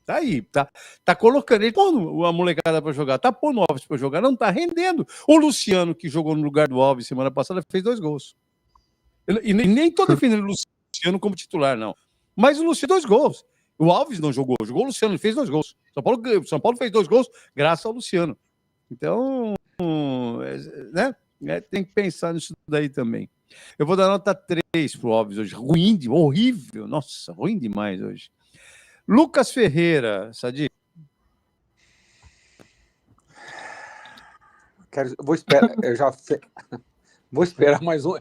Tá aí, tá colocando, ele pondo a molecada para jogar, tá pondo o Alves para jogar, não tá rendendo. O Luciano, que jogou no lugar do Alves semana passada, fez 2 gols. E nem tô defendendo o Luciano como titular, não. Mas o Luciano 2 gols. O Alves não jogou o Luciano, ele fez 2 gols. São Paulo fez 2 gols graças ao Luciano. Então, né? Tem que pensar nisso daí também. Eu vou dar nota 3 pro Alves hoje. Horrível. Nossa, ruim demais hoje. Lucas Ferreira, Sadi. Vou esperar, vou esperar mais um.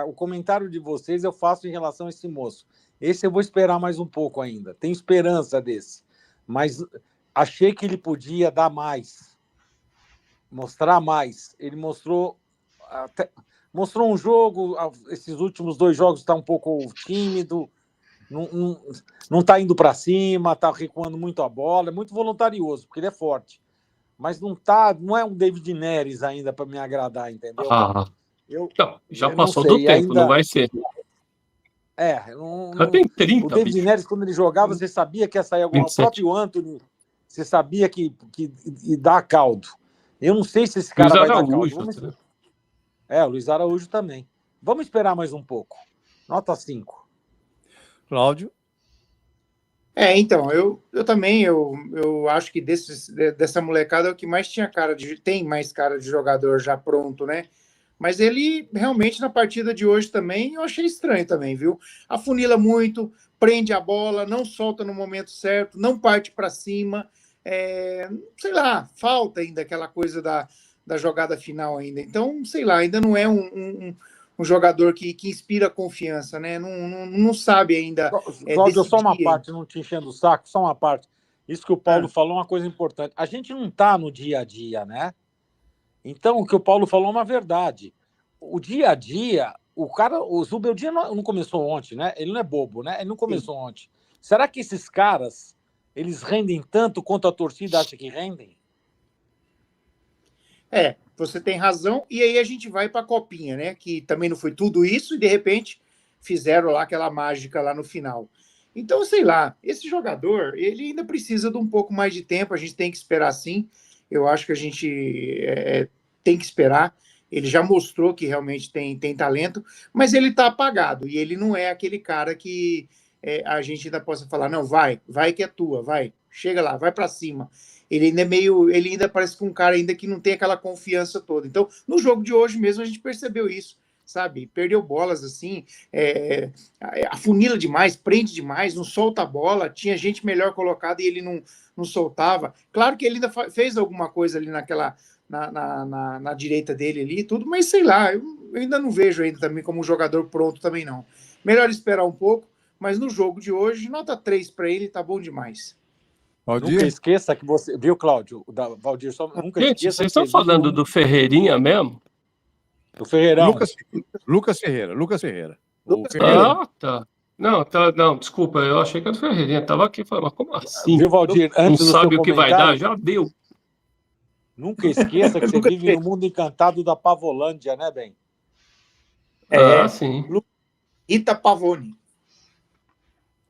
O comentário de vocês eu faço em relação a esse moço. Esse eu vou esperar mais um pouco ainda. Tenho esperança desse. Mas achei que ele podia dar mais. Mostrar mais. Ele mostrou um jogo, esses últimos 2 jogos está um pouco tímido, não está indo para cima, está recuando muito a bola, é muito voluntarioso, porque ele é forte. Mas não é um David Neres ainda para me agradar, entendeu? Já passou do tempo, ainda... não vai ser. Já tem 30. O David Neres, quando ele jogava, você sabia que ia sair alguma coisa. O próprio Anthony, você sabia que dá caldo. Eu não sei se esse cara vai dar caldo. O Luiz Araújo também. Vamos esperar mais um pouco. Nota 5. Cláudio? Então, eu também, eu acho que dessa molecada é o que mais tem mais cara de jogador já pronto, né? Mas ele, realmente, na partida de hoje também, eu achei estranho também, viu? Afunila muito, prende a bola, não solta no momento certo, não parte para cima, sei lá, falta ainda aquela coisa da jogada final ainda. Então, sei lá, ainda não é um jogador que inspira confiança, né? Não sabe ainda. Cláudio, só uma parte, não te enchendo o saco, só uma parte. Isso que o Paulo falou é uma coisa importante. A gente não está no dia a dia, né? Então, o que o Paulo falou é uma verdade. O dia a dia, o Zubeldia não começou ontem, né? Ele não é bobo, né? Ele não começou ontem. Será que esses caras, eles rendem tanto quanto a torcida acha que rendem? Você tem razão, e aí a gente vai para a Copinha, né? Que também não foi tudo isso, e de repente fizeram lá aquela mágica lá no final. Então, sei lá, esse jogador, ele ainda precisa de um pouco mais de tempo, a gente tem que esperar sim. Eu acho que a gente tem que esperar. Ele já mostrou que realmente tem talento, mas ele está apagado, e ele não é aquele cara que a gente ainda possa falar, não, vai que é tua, vai, chega lá, vai para cima. Ele ainda parece que um cara ainda que não tem aquela confiança toda. Então, no jogo de hoje mesmo, a gente percebeu isso, sabe? Perdeu bolas assim, afunila demais, prende demais, não solta a bola, tinha gente melhor colocada e ele não soltava. Claro que ele ainda fez alguma coisa ali na direita dele ali, tudo, mas sei lá, eu ainda não vejo ainda também como um jogador pronto também não. Melhor esperar um pouco, mas no jogo de hoje, nota 3 para ele, tá bom demais. Valdir? Nunca esqueça que você... Viu, Cláudio? Valdir, nunca Gente, esqueça... vocês estão falando do Ferreirinha mesmo? Do Ferreirão. Lucas Ferreira. Tá. Não, desculpa, eu achei que era do Ferreirinha. Tava aqui falando, mas como assim? Viu, Valdir? Antes não sabe o que vai dar? Já deu. Nunca esqueça que você vive no mundo encantado da Pavolândia, né, Ben? Sim. Ita Pavone.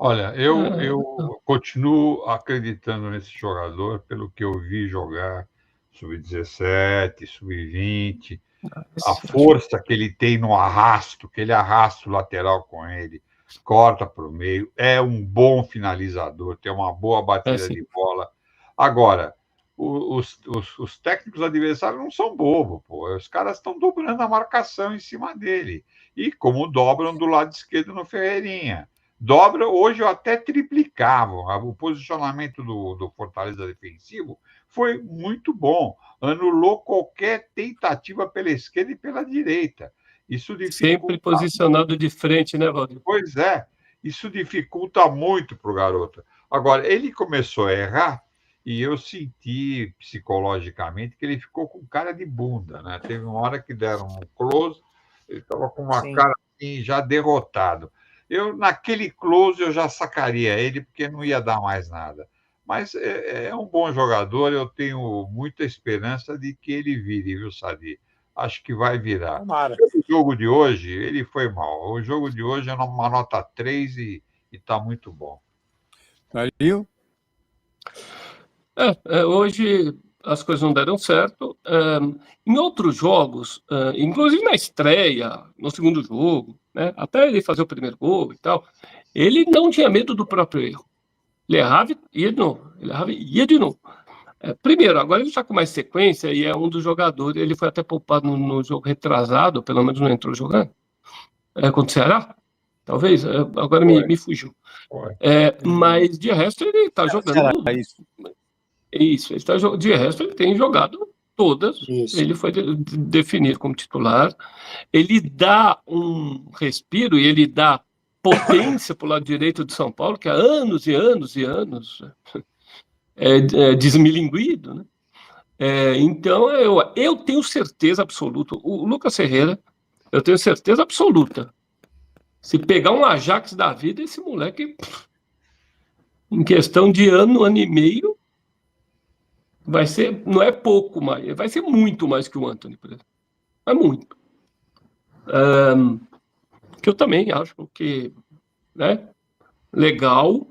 Olha, eu continuo acreditando nesse jogador pelo que eu vi jogar sub-17, sub-20, a força que ele tem no arrasto, que ele arrasta o lateral com ele, corta para o meio, é um bom finalizador, tem uma boa batida de bola. Agora, os técnicos adversários não são bobos, pô. Os caras estão dobrando a marcação em cima dele. E como dobram do lado esquerdo no Ferreirinha. Hoje eu até triplicava. O posicionamento do Fortaleza defensivo foi muito bom. Anulou qualquer tentativa pela esquerda e pela direita. Isso sempre posicionado de frente, né, Valdir? Pois é. Isso dificulta muito para o garoto. Agora, ele começou a errar e eu senti psicologicamente que ele ficou com cara de bunda, né? Teve uma hora que deram um close, ele estava com uma cara assim, já derrotado. Naquele close, eu já sacaria ele, porque não ia dar mais nada. Mas é um bom jogador, eu tenho muita esperança de que ele vire, viu, Sadi? Acho que vai virar. O jogo de hoje, ele foi mal. O jogo de hoje é uma nota 3 e está muito bom. Dario? Hoje as coisas não deram certo. Em outros jogos, inclusive na estreia, no segundo jogo, né, até ele fazer o primeiro gol e tal, ele não tinha medo do próprio erro. Ele errava e ia de novo. Ele errava e ia de novo. Primeiro, agora ele está com mais sequência e é um dos jogadores. Ele foi até poupado no jogo retrasado, pelo menos não entrou jogando. Contra o Ceará? Talvez. Agora me fugiu. Mas de resto ele está jogando. Isso, de resto ele tem jogado todas. Isso. Ele foi definido como titular. Ele dá um respiro e ele dá potência para o lado direito de São Paulo, que há anos e anos e anos desmilinguido, né? Então eu tenho certeza absoluta. O Lucas Ferreira, eu tenho certeza absoluta. Se pegar um Ajax da vida, esse moleque, em questão de ano e meio, vai ser, não é pouco mais, vai ser muito mais que o Antony, por exemplo. É muito. Que eu também acho que, né, legal,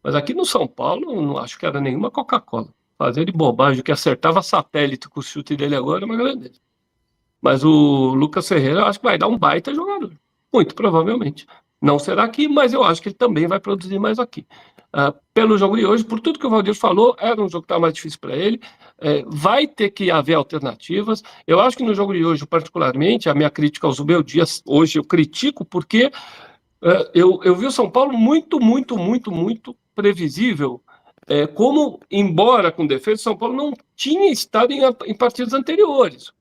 mas aqui no São Paulo eu não acho que era nenhuma Coca-Cola. Fazer de bobagem, que acertava satélite com o chute dele agora é uma grandeza. Mas o Lucas Ferreira eu acho que vai dar um baita jogador. Muito provavelmente. Não será aqui, mas eu acho que ele também vai produzir mais aqui. Pelo jogo de hoje, por tudo que o Valdir falou, era um jogo que estava mais difícil para ele. Vai ter que haver alternativas. Eu acho que no jogo de hoje, particularmente, a minha crítica aos Zubel Dias, hoje eu critico, porque eu vi o São Paulo muito previsível. Como, embora com defesa, o São Paulo não tinha estado em partidas anteriores.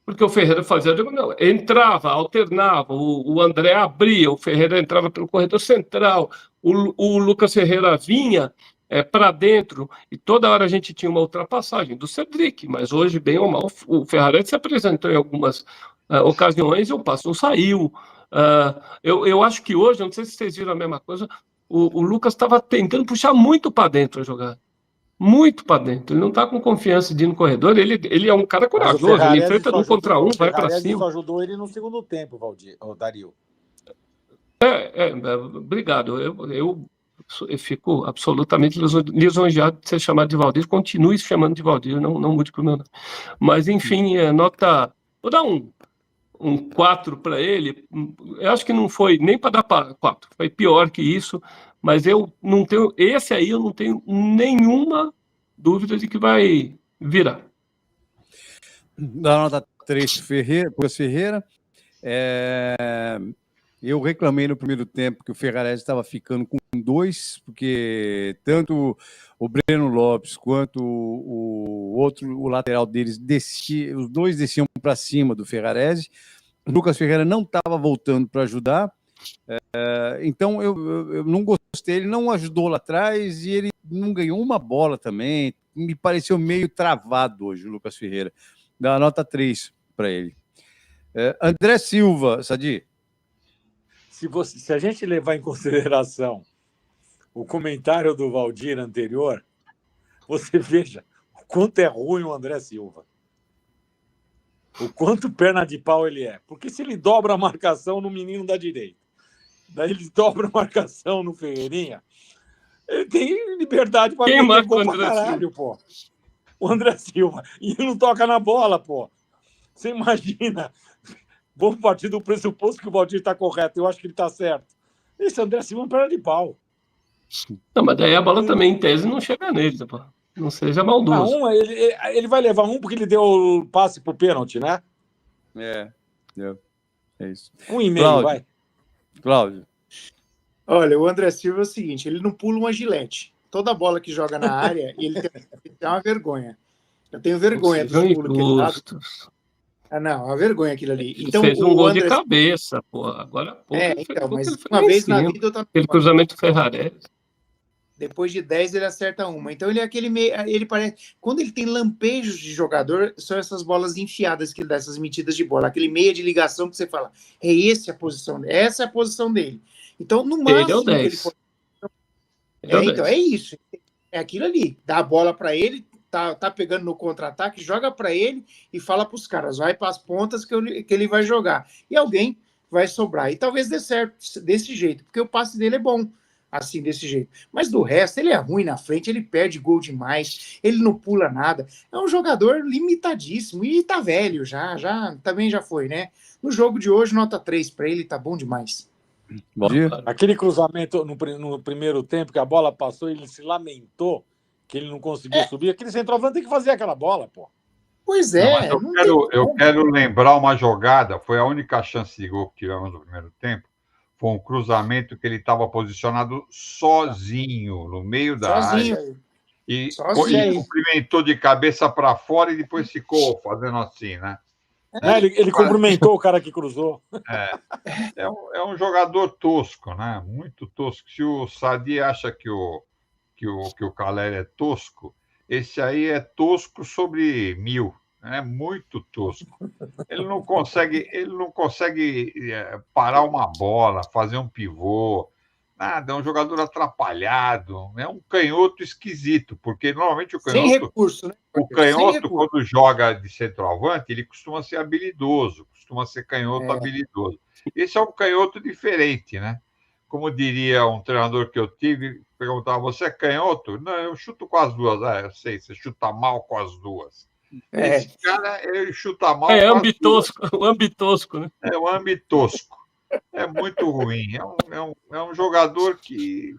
Porque o Ferreira fazia, não, entrava, alternava, o André abria, o Ferreira entrava pelo corredor central, o Lucas Ferreira vinha para dentro, e toda hora a gente tinha uma ultrapassagem do Cedric, mas hoje, bem ou mal, o Ferrarese se apresentou em algumas ocasiões e o passo não saiu. Eu acho que hoje, não sei se vocês viram a mesma coisa, o Lucas estava tentando puxar muito para dentro a jogada. Muito para dentro. Ele não está com confiança de ir no corredor. Ele é um cara corajoso. Ele enfrenta um contra um, vai para cima. Só ajudou ele no segundo tempo, Dario. Obrigado. Eu fico absolutamente lisonjeado de ser chamado de Valdir. Continue se chamando de Valdir. Não mude para o meu nome. Mas, enfim, nota... Vou dar um 4 para ele. Eu acho que não foi nem para dar 4. Foi pior que isso. Mas eu não tenho... Esse aí eu não tenho nenhuma dúvida de que vai virar. Da nota 3 para Ferreira. Eu reclamei no primeiro tempo que o Ferrarese estava ficando com 2, porque tanto o Breno Lopes quanto o lateral deles descia, os dois desciam para cima do Ferrarese. O Lucas Ferreira não estava voltando para ajudar. Então eu não gostei, ele não ajudou lá atrás e ele não ganhou uma bola também. Me pareceu meio travado hoje o Lucas Ferreira. Dá uma nota 3 para ele. André Silva, Sadi. Se a gente levar em consideração o comentário do Valdir anterior, você veja o quanto é ruim o André Silva. O quanto perna de pau ele é. Porque se ele dobra a marcação no menino da direita, daí ele dobra a marcação no Ferreirinha, ele tem liberdade para meter gol pra caralho, pô. O André Silva. E ele não toca na bola, pô. Você imagina. Vamos partir do pressuposto que o Valdir está correto. Eu acho que ele está certo. Esse André Silva é um perna de pau. Não, mas daí a bola também, em tese, não chega nele, pô. Não seja maldoso. Ele vai levar um porque ele deu o passe pro pênalti, né? É isso. 1,5, vai. Cláudio. Olha, o André Silva é o seguinte, ele não pula uma gilete. Toda bola que joga na área, ele tem uma vergonha. Eu tenho vergonha dos pulos que ele dá. Não, é uma vergonha aquilo ali. Então, fez um gol de cabeça, pô. Agora, pô, mas uma vez na vida eu também. Aquele cruzamento Ferrarese. Depois de 10 ele acerta uma. Então ele é aquele meio. Ele parece. Quando ele tem lampejos de jogador, são essas bolas enfiadas que ele dá, essas metidas de bola. Aquele meia de ligação que você fala. Essa é a posição dele. Então, no máximo. Ele é o 10. Que ele pode... Então, é isso. É aquilo ali. Dá a bola para ele, tá pegando no contra-ataque, joga para ele e fala para os caras: vai para as pontas que ele vai jogar. E alguém vai sobrar. E talvez dê certo desse jeito, porque o passe dele é bom. assim, desse jeito. Mas do resto, ele é ruim na frente, ele perde gol demais, ele não pula nada. É um jogador limitadíssimo e tá velho também já foi, né? No jogo de hoje, nota 3 para ele, tá bom demais. Bom dia. Aquele cruzamento no primeiro tempo, que a bola passou, ele se lamentou que ele não conseguiu subir. Aquele centroavante tem que fazer aquela bola, pô. Pois Não, é. mas eu quero lembrar uma jogada, foi a única chance de gol que tivemos no primeiro tempo, foi um cruzamento que ele estava posicionado sozinho, no meio da área, e cumprimentou de cabeça para fora e depois ficou fazendo assim, né? Ele cumprimentou o cara que cruzou. É um jogador tosco, né? Muito tosco. Se o Sadi acha que o Caleri é tosco, esse aí é tosco sobre 1000. É muito tosco. Ele não consegue parar uma bola, fazer um pivô, nada. É um jogador atrapalhado. É um canhoto esquisito, porque normalmente o canhoto, sem recurso, né? o canhoto quando joga de centroavante, ele costuma ser habilidoso, costuma ser canhoto habilidoso. Esse é um canhoto diferente, né? Como diria um treinador que eu tive, perguntava: você é canhoto? Não, eu chuto com as duas. Eu sei, você chuta mal com as duas. Esse cara, ele chuta mal. É ambitosco, o ambitosco, né? É o ambitosco. É muito ruim. É um jogador que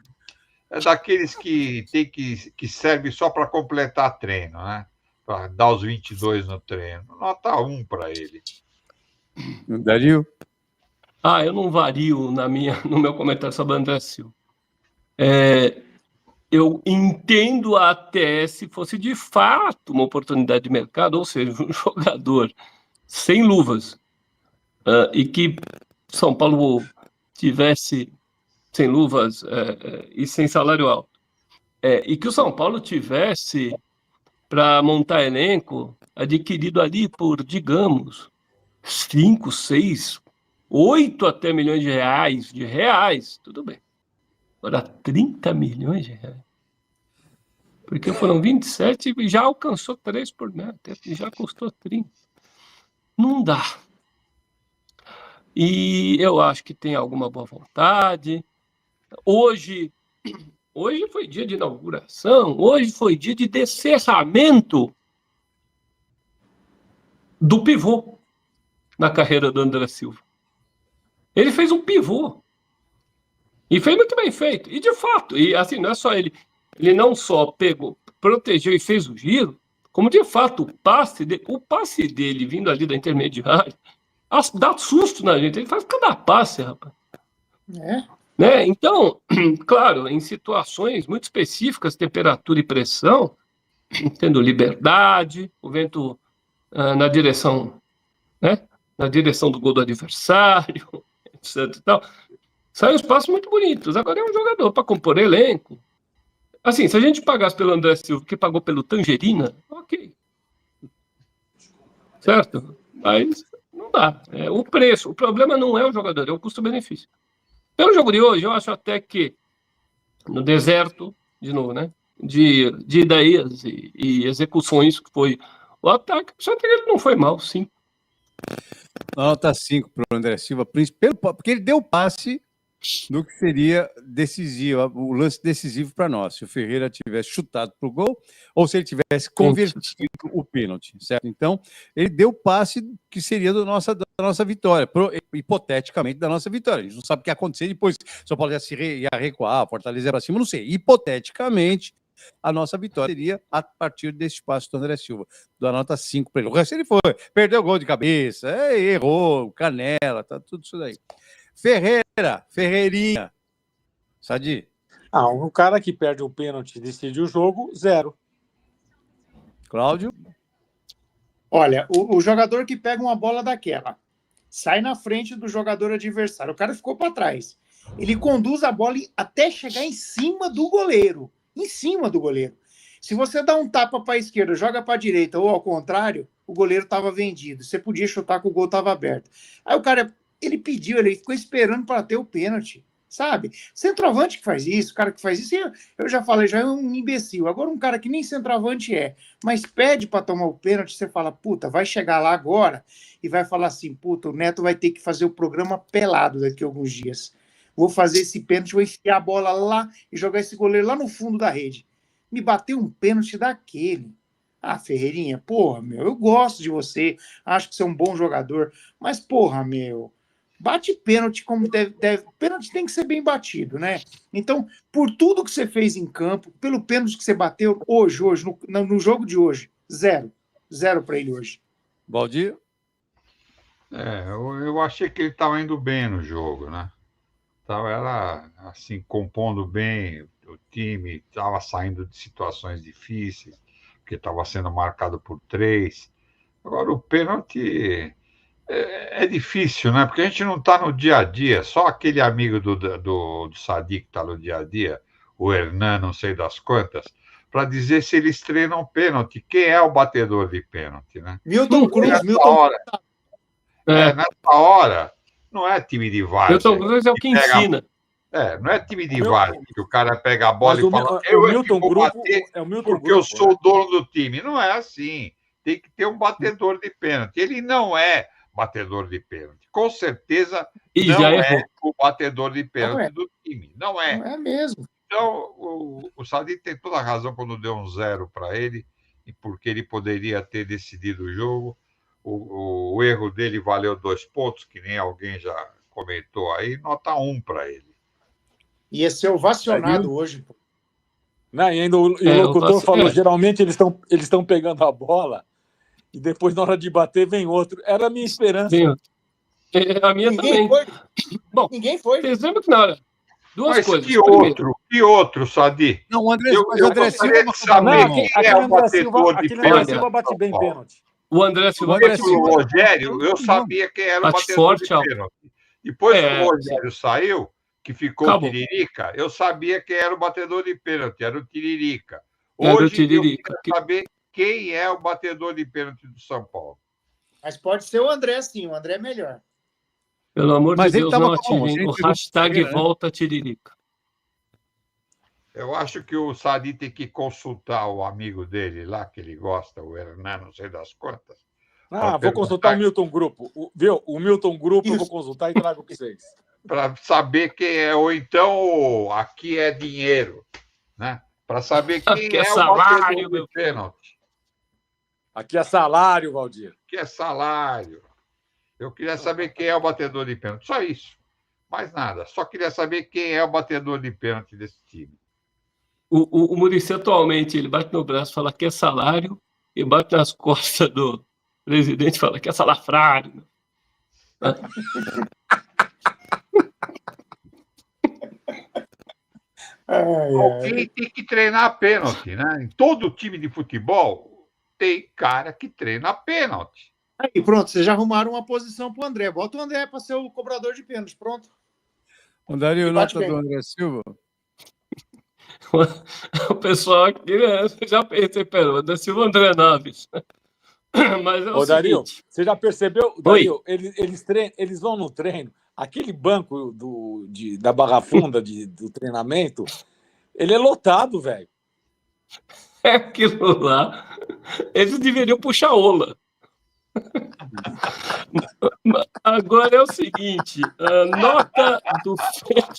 é daqueles que serve só para completar treino, né? Para dar os 22 no treino. Nota 1 para ele. Dario? Eu não vario no meu comentário sobre o André Silva. Eu entendo até se fosse de fato uma oportunidade de mercado, ou seja, um jogador sem luvas, e que São Paulo tivesse sem luvas e sem salário alto, e que o São Paulo tivesse para montar elenco adquirido ali por, digamos, 5, 6, 8 até milhões de reais, tudo bem. Agora, 30 milhões de reais. Porque foram 27 e já alcançou 3 por mês, já custou 30. Não dá. E eu acho que tem alguma boa vontade. Hoje foi dia de inauguração, hoje foi dia de descerramento do pivô na carreira do André Silva. Ele fez um pivô. E fez muito bem feito. E, de fato, e assim, não é só ele. Ele não só pegou, protegeu e fez o giro, como, de fato, o passe dele vindo ali da intermediária dá susto na gente. Ele faz cada passe, rapaz. Né? Então, claro, em situações muito específicas, temperatura e pressão, tendo liberdade, o vento na direção, né? Na direção do gol do adversário, etc. E tal. Saem uns passos muito bonitos. Agora é um jogador para compor elenco. Assim, se a gente pagasse pelo André Silva, que pagou pelo Tangerina, ok. Certo? Mas não dá. O preço. O problema não é o jogador, é o custo-benefício. Pelo jogo de hoje, eu acho até que no deserto, de novo, né? De ideias e execuções, que foi o ataque, só que ele não foi mal, sim. Nota 5 para o André Silva, porque ele deu passe no que seria decisivo, o lance decisivo para nós. Se o Ferreira tivesse chutado para o gol, ou se ele tivesse convertido o pênalti, certo? Então, ele deu passe que seria da nossa vitória, hipoteticamente da nossa vitória. A gente não sabe o que ia acontecer depois. São Paulo ia recuar, Fortaleza para cima, não sei. Hipoteticamente, a nossa vitória seria a partir desse passe do André Silva. Dou a nota 5 para ele. O resto ele foi, perdeu o gol de cabeça, errou, canela, tá tudo isso daí. Ferreirinha. Sadi? O cara que perde o pênalti e decide o jogo, 0. Cláudio? Olha, o jogador que pega uma bola daquela, sai na frente do jogador adversário, o cara ficou para trás. Ele conduz a bola até chegar em cima do goleiro. Em cima do goleiro. Se você dá um tapa para a esquerda, joga para a direita, ou ao contrário, o goleiro estava vendido. Você podia chutar que o gol estava aberto. Aí o cara... Ele ficou esperando para ter o pênalti, sabe? Centroavante que faz isso, o cara que faz isso, eu já falei, já é um imbecil. Agora um cara que nem centroavante mas pede para tomar o pênalti, você fala, puta, vai chegar lá agora e vai falar assim, puta, o Neto vai ter que fazer o programa pelado daqui a alguns dias. vou fazer esse pênalti, vou enfiar a bola lá e jogar esse goleiro lá no fundo da rede. Me bateu um pênalti daquele. Ah, Ferreirinha, porra, meu, eu gosto de você, acho que você é um bom jogador, mas, porra, meu, bate pênalti como deve. Pênalti tem que ser bem batido, né? Então, por tudo que você fez em campo, pelo pênalti que você bateu hoje no jogo de hoje, 0. 0 para ele hoje. Valdir? Eu achei que ele estava indo bem no jogo, né? Tava assim, compondo bem o time, estava saindo de situações difíceis, porque estava sendo marcado por 3. Agora, o pênalti é difícil, né? Porque a gente não está no dia a dia, só aquele amigo do Sadi que está no dia a dia, o Hernan, não sei das quantas, para dizer se eles treinam pênalti. Quem é o batedor de pênalti, né? Milton Cruz. Nessa hora, não é time de várzea. Milton Cruz é o que ensina. Não é time de várzea, que o cara pega a bola e fala, Milton vou Grupo bater é o Milton porque Grupo, eu sou o dono do time. Não é assim. Tem que ter um batedor de pênalti. Ele não é batedor de pênalti. Com certeza não é o batedor de pênalti do time. Não é. Não é mesmo. Então, o Sadi tem toda a razão quando deu um 0 para ele, e porque ele poderia ter decidido o jogo. O erro dele valeu 2 pontos, que nem alguém já comentou aí, nota 1 para ele. Ia ser ovacionado hoje. Pô. Não, e ainda o locutor falou, geralmente eles estão pegando a bola e depois, na hora de bater, vem outro. Era a minha esperança. A minha Ninguém também. Foi. Bom, ninguém foi. Vocês lembram que na hora... Mas coisas. Que outro, Sadi? Não, o André, eu gostaria de saber quem é o batedor de pênalti. André Silva bate bem pênalti. O André Silva. O Rogério, eu sabia quem era o batedor de pênalti. Depois que o Rogério saiu, que ficou o Tiririca, eu sabia quem era o batedor de pênalti, era o Tiririca. Hoje eu queria saber quem é o batedor de pênalti do São Paulo. Mas pode ser o André, sim, o André é melhor. Pelo amor de Deus, não ativem o hashtag volta Tiririca. Eu acho que o Sadi tem que consultar o amigo dele lá, que ele gosta, o Hernan, não sei das quantas. Vou consultar o Milton Grupo. O Milton Grupo eu vou consultar e trago para vocês. Para saber quem é, ou então aqui é dinheiro, né? Para saber quem é o batedor de pênalti. Aqui é salário, Valdir. Aqui é salário. Eu queria saber quem é o batedor de pênalti. Só isso. Mais nada. Só queria saber quem é o batedor de pênalti desse time. O Muricy atualmente, ele bate no braço, fala que é salário, e bate nas costas do presidente, fala que é salafrário. Alguém tem que treinar pênalti, né? Em todo time de futebol tem cara que treina pênalti. Aí, pronto, vocês já arrumaram uma posição para o André. Bota o André para ser o cobrador de pênalti, pronto. Mandaria nota do André Silva? O pessoal aqui, já pensei, pera, o André Silva, André Naves. Mas é o Dario, seguinte... você já percebeu? Dario, eles vão no treino, aquele banco da Barra Funda do treinamento, ele é lotado, velho. É aquilo lá. Eles deveriam puxar ola. Agora é o seguinte, a nota do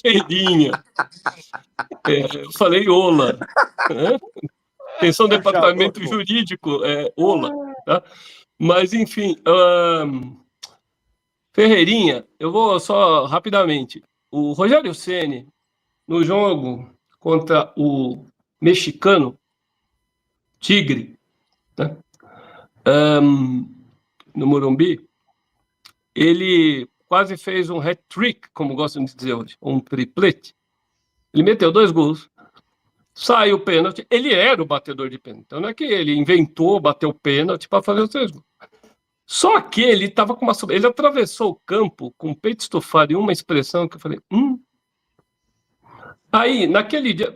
Ferreirinha. Eu falei ola. Atenção, departamento jurídico, ola. Tá? Mas, enfim, Ferreirinha, eu vou só rapidamente. O Rogério Ceni, no jogo contra o mexicano Tigre, né? No Morumbi, ele quase fez um hat-trick, como gostam de dizer hoje, um triplete. Ele meteu 2 gols, saiu o pênalti, ele era o batedor de pênalti. Então não é que ele inventou, bateu o pênalti para fazer os 3 gols. Só que ele estava com ele atravessou o campo com o peito estufado e uma expressão que eu falei, Aí, naquele dia,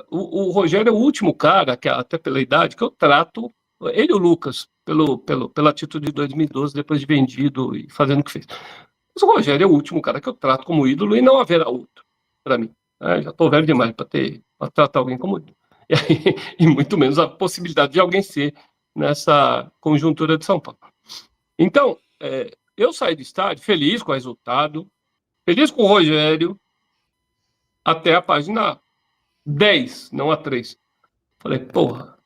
o Rogério é o último cara, que até pela idade, que eu trato, ele e o Lucas, pela atitude de 2012, depois de vendido e fazendo o que fez. Mas o Rogério é o último cara que eu trato como ídolo e não haverá outro, para mim. Já estou velho demais para tratar alguém como ídolo. E muito menos a possibilidade de alguém ser nessa conjuntura de São Paulo. Então, eu saí do estádio feliz com o resultado, feliz com o Rogério, até a página 10, não a 3. Falei, porra,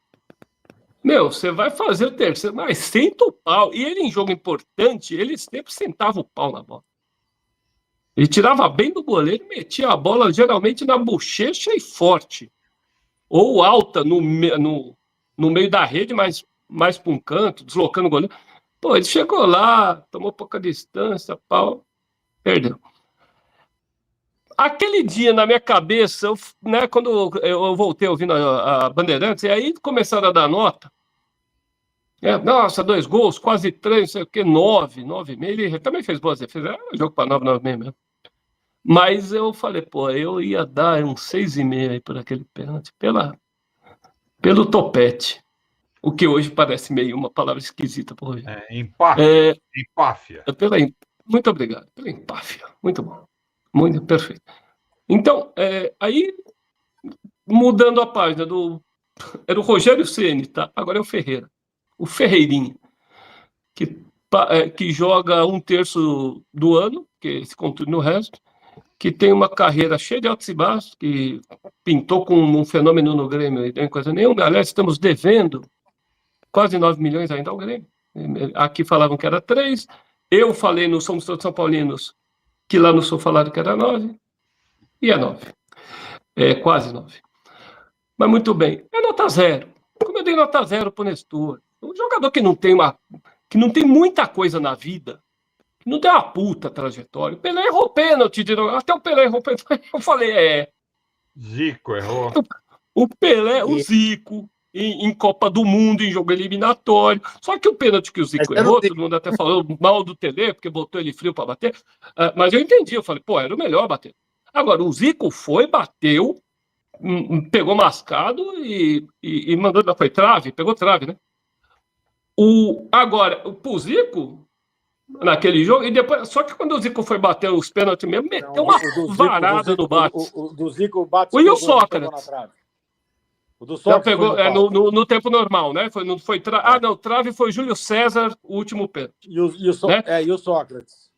meu, você vai fazer o terceiro, mas senta o pau. E ele, em jogo importante, ele sempre sentava o pau na bola. Ele tirava bem do goleiro e metia a bola geralmente na bochecha e forte. Ou alta no meio da rede, mas mais para um canto, deslocando o goleiro. Pô, ele chegou lá, tomou pouca distância, pau, perdeu. Aquele dia, na minha cabeça, né, quando eu voltei ouvindo a Bandeirantes, e aí começaram a dar nota. Nossa, 2 gols, quase 3, não sei o quê, 9, 9,5. Ele também fez boas defesas, era um jogo para 9, 9,5 mesmo. Mas eu falei, pô, eu ia dar um 6,5 aí por aquele pênalti, pelo topete. O que hoje parece meio uma palavra esquisita, por hoje. Empáfia. Empáfia. Muito obrigado pela empáfia. Muito bom. Muito perfeito. Então, aí, mudando a página, era o Rogério Ceni, tá? Agora é o Ferreira. O Ferreirinha, que joga 1/3 do ano, que se conta no resto, que tem uma carreira cheia de altos e baixos, que pintou com um fenômeno no Grêmio, e nem coisa nenhuma. Aliás, estamos devendo quase 9 milhões ainda ao Grêmio. Aqui falavam que era 3. Eu falei no Somos Todos São Paulinos que lá no Sul falaram que era 9. E é 9. É quase 9. Mas muito bem. É nota 0. Como eu dei nota 0 para o Nestor. Um jogador que não tem muita coisa na vida, que não tem uma puta trajetória. O Pelé errou pênalti. Até o Pelé errou pênalti. Eu falei, Zico errou. O Pelé, o Zico, em Copa do Mundo, em jogo eliminatório. Só que o pênalti que o Zico errou, todo mundo até falou mal do Tele, porque botou ele frio para bater. Mas eu entendi, eu falei, pô, era o melhor bater. Agora, o Zico foi, bateu, pegou mascado e mandou. Foi trave? Pegou trave, né? Agora, o Zico, naquele jogo, e depois, só que quando o Zico foi bater os pênaltis mesmo, meteu uma varada no bate. O do Zico bate. E o Sócrates? O do Sócrates pegou no tempo normal, né? Não, trave foi Júlio César, o último pênalti. E o Sócrates?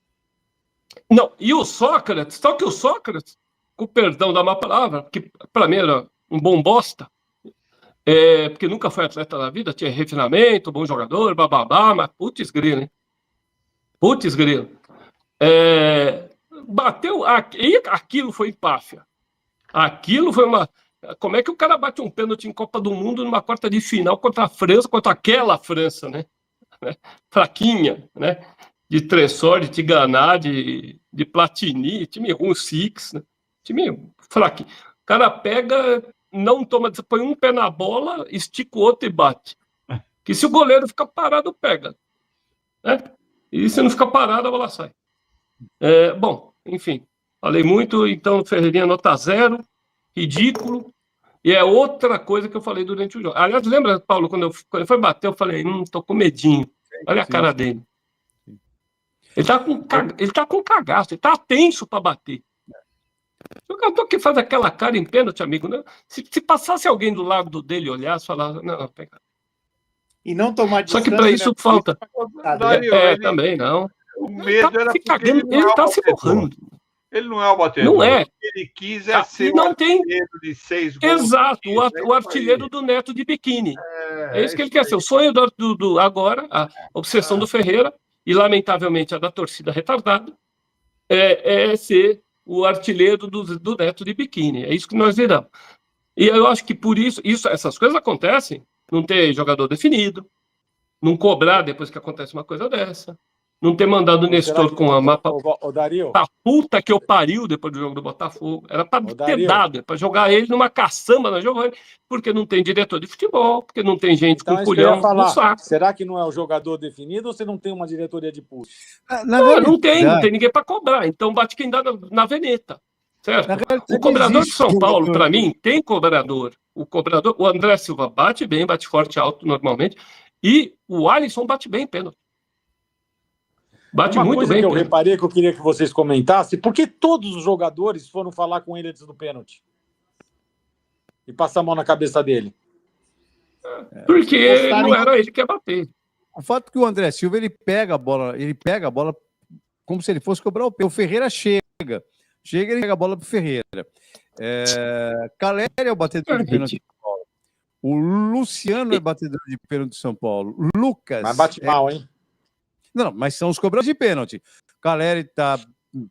Não, e o Sócrates, só que o Sócrates, com perdão da má palavra, que para mim era um bom bosta, porque nunca foi atleta na vida, tinha refinamento, bom jogador, bababá, mas putz grilo, hein? Putz grilo. Bateu, e aquilo foi empáfia. Aquilo foi uma... Como é que o cara bate um pênalti em Copa do Mundo numa quarta de final contra a França, contra aquela França, né? Fraquinha, né? De Tressor, de Tiganá, de Platini, time ruim, Six, né? Time fraquinho. O cara pega, não toma, põe um pé na bola, estica o outro e bate. Que se o goleiro ficar parado, pega. Né? E se não ficar parado, a bola sai. Bom, enfim, falei muito, então Ferreirinha nota 0, ridículo, e é outra coisa que eu falei durante o jogo. Aliás, lembra, Paulo, quando ele foi bater, eu falei, tô com medinho. Olha a cara dele. Ele tá com cagaço, ele tá tenso para bater. O jogador que faz aquela cara em pênalti, amigo, né? Se passasse alguém do lado dele e olhasse, falava, não, pega. E não tomar distância. Só que para isso falta. Também não. O medo era porque ele tá se borrando. Ele não é o batedor. Não é. Ele quis ser não o tem artilheiro de 6 gols. Exato, o artilheiro do Neto de biquíni. É isso que ele quer ser. O sonho do agora, a obsessão do Ferreira, e lamentavelmente a da torcida retardada, é ser o artilheiro do Neto de biquíni. É isso que nós viramos. E eu acho que por isso essas coisas acontecem, não ter jogador definido, não cobrar depois que acontece uma coisa dessa, não ter mandado o Nestor com a mapa a puta que eu pariu depois do jogo do Botafogo. Era para ter dado, para jogar ele numa caçamba na Giovanni, porque não tem diretor de futebol, porque não tem gente com culhão no saco. Será que não é o jogador definido ou você não tem uma diretoria de pulso? Não tem ninguém para cobrar. Então bate quem dá na veneta. Certo? O cobrador de São Paulo, para mim, tem cobrador. O André Silva bate bem, bate forte alto normalmente, e o Alisson bate bem pênalti. Bate muito bem. Uma coisa que eu reparei que eu queria que vocês comentassem, por que todos os jogadores foram falar com ele antes do pênalti? E passar a mão na cabeça dele? Porque não era ele que ia bater. O fato que o André Silva, ele pega a bola como se ele fosse cobrar o pé. O Ferreira chega, ele pega a bola pro Ferreira. Caleri é o batedor de pênalti de São Paulo. O Luciano é batedor de pênalti de São Paulo. Lucas. Mas bate mal, hein? Não, mas são os cobradores de pênalti. Caleri tá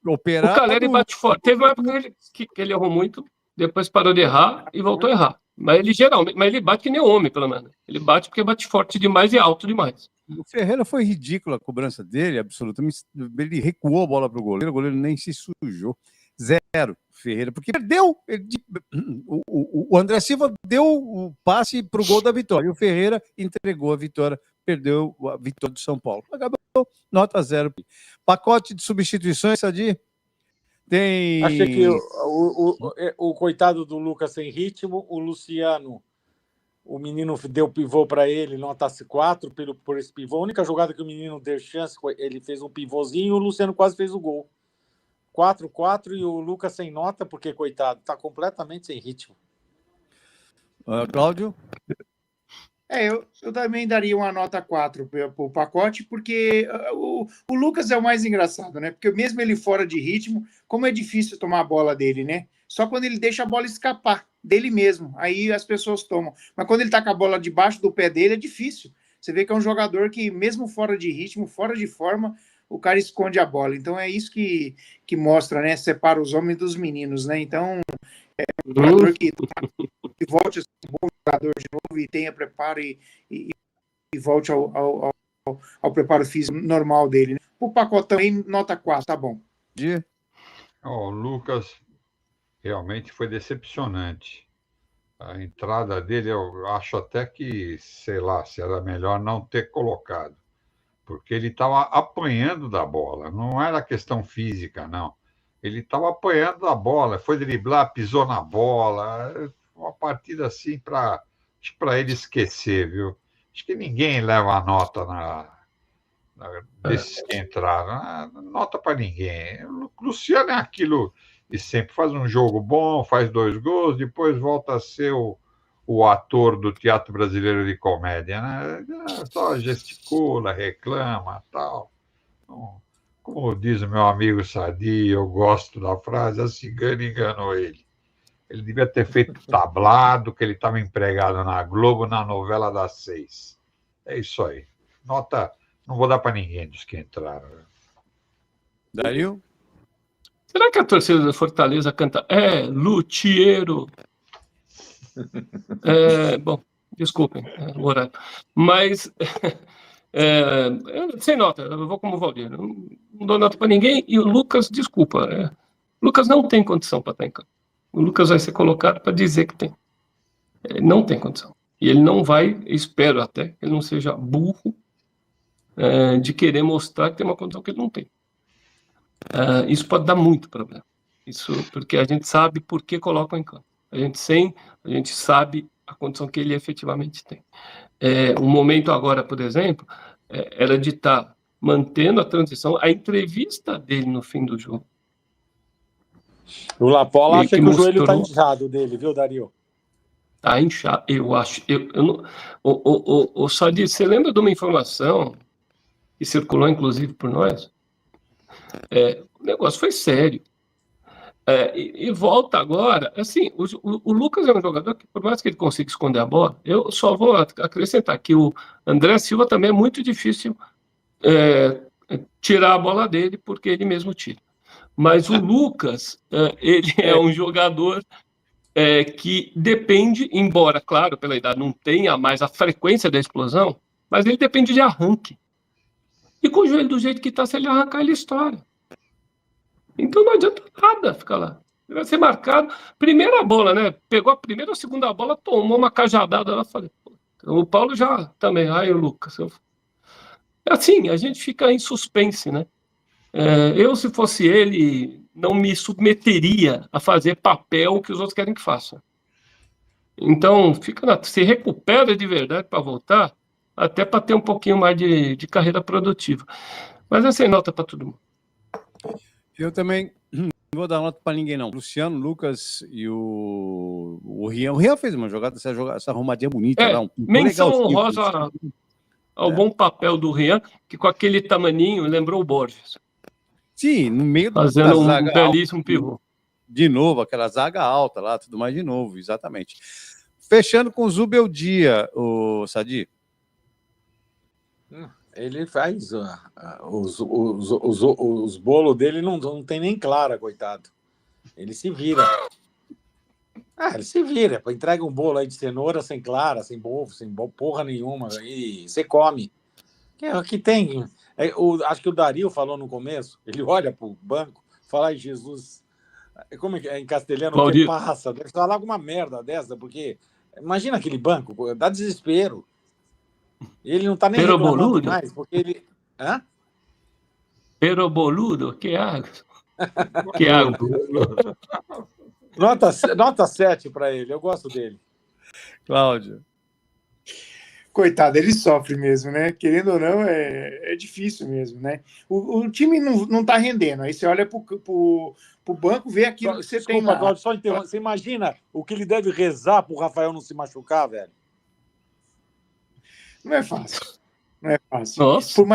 operado. O Caleri bate forte. Teve uma época que ele errou muito, depois parou de errar e voltou a errar. Mas ele bate que nem homem, pelo menos. Ele bate porque bate forte demais e alto demais. O Ferreira foi ridículo a cobrança dele, absolutamente. Ele recuou a bola para o goleiro nem se sujou. 0, Ferreira, porque perdeu. O André Silva deu o passe para o gol da vitória. E o Ferreira entregou a vitória, perdeu a vitória do São Paulo. Acabou, nota 0. Pacote de substituições, Sadi? Tem. Achei que o coitado do Lucas sem ritmo, o Luciano, o menino deu pivô para ele, nota 4 por esse pivô. A única jogada que o menino deu chance, ele fez um pivôzinho e o Luciano quase fez o gol. 4 e o Lucas sem nota, porque, coitado, está completamente sem ritmo. Cláudio? Eu também daria uma nota 4 para o pacote, porque o Lucas é o mais engraçado, né? Porque mesmo ele fora de ritmo, como é difícil tomar a bola dele, né? Só quando ele deixa a bola escapar dele mesmo, aí as pessoas tomam. Mas quando ele tá com a bola debaixo do pé dele, é difícil. Você vê que é um jogador que, mesmo fora de ritmo, fora de forma, o cara esconde a bola. Então é isso que mostra, né? Separa os homens dos meninos, né? Então é um jogador que volte a ser um bom jogador de novo e tenha preparo e volte ao preparo físico normal dele, né? O pacotão aí, nota 4, tá bom. O Lucas realmente foi decepcionante. A entrada dele, eu acho até que, sei lá, se era melhor não ter colocado. Porque ele estava apanhando da bola, não era questão física, não. Ele estava apanhando da bola, foi driblar, pisou na bola. Uma partida assim para ele esquecer, viu? Acho que ninguém leva a nota desses que entraram. Nota para ninguém. O Luciano é aquilo e sempre faz um jogo bom, faz 2 gols, depois volta a ser o ator do Teatro Brasileiro de Comédia, né? Só gesticula, reclama, tal. Como diz o meu amigo Sadi, eu gosto da frase, a cigana enganou ele. Ele devia ter feito tablado, que ele estava empregado na Globo, na novela das 6. É isso aí. Nota, não vou dar para ninguém dos que entraram. Dario? Será que a torcida do Fortaleza canta Luthiero? Bom, desculpem o horário. Mas, sem nota, eu vou como o Valdir. Não dou nota para ninguém. E o Lucas, desculpa, o Lucas não tem condição para estar em campo. O Lucas vai ser colocado para dizer que tem. Ele não tem condição. E ele não vai, espero até, que ele não seja burro de querer mostrar que tem uma condição que ele não tem. Isso pode dar muito problema. Isso porque a gente sabe por que colocam em campo. A gente sabe a condição que ele efetivamente tem. Um momento agora, por exemplo, era de estar mantendo a transição, a entrevista dele no fim do jogo. O Lapola acha que o joelho está mostrou... inchado dele, viu, Dario? Está inchado, eu acho. O Sadi, você lembra de uma informação que circulou, inclusive, por nós? O negócio foi sério. E volta agora, assim, o Lucas é um jogador que, por mais que ele consiga esconder a bola, eu só vou acrescentar que o André Silva também é muito difícil tirar a bola dele, porque ele mesmo tira. Mas o Lucas, ele é um jogador que depende, embora, claro, pela idade não tenha mais a frequência da explosão, mas ele depende de arranque. E com o joelho do jeito que está, se ele arrancar, ele estoura. Então não adianta nada ficar lá. Ele vai ser marcado. Primeira bola, né? Pegou a primeira ou a segunda bola, tomou uma cajadada lá. Falei, o Paulo já também. Ai, o Lucas. Assim, a gente fica em suspense, né? Eu, se fosse ele, não me submeteria a fazer papel que os outros querem que faça. Então, se recupera de verdade para voltar, até para ter um pouquinho mais de carreira produtiva. Mas é sem nota para todo mundo. Eu também não vou dar nota para ninguém, não. Luciano, Lucas e o Rian. O Rian fez uma jogada, essa arrumadinha bonita. Lá, menção honrosa ao bom papel do Rian, que com aquele tamaninho lembrou o Borges. Sim, no meio fazendo um belíssimo pivô. De novo, aquela zaga alta lá, tudo mais de novo, exatamente. Fechando com o Zubeldia, o Sadi. Ele faz os bolos dele, não tem nem clara, coitado. Ele se vira. Ele se vira. Entrega um bolo aí de cenoura sem clara, sem ovo, sem porra nenhuma, e você come. Que é o que tem. Acho que o Dario falou no começo, ele olha para o banco, fala, ai, Jesus, como é que é em castelhano? O que passa? Deve falar alguma merda dessa, porque imagina aquele banco, dá desespero. Ele não está nem reclamando mais, porque ele... Hã? Pero boludo, que água. Que água. Nota 7 para ele, eu gosto dele. Cláudio. Coitado, ele sofre mesmo, né? Querendo ou não, é difícil mesmo, né? O time não tá rendendo. Aí você olha pro banco, vê aquilo que você tem lá. Cláudio, só interromper. Você imagina o que ele deve rezar pro Rafael não se machucar, velho? Não é fácil. Não é fácil. Nossa. Por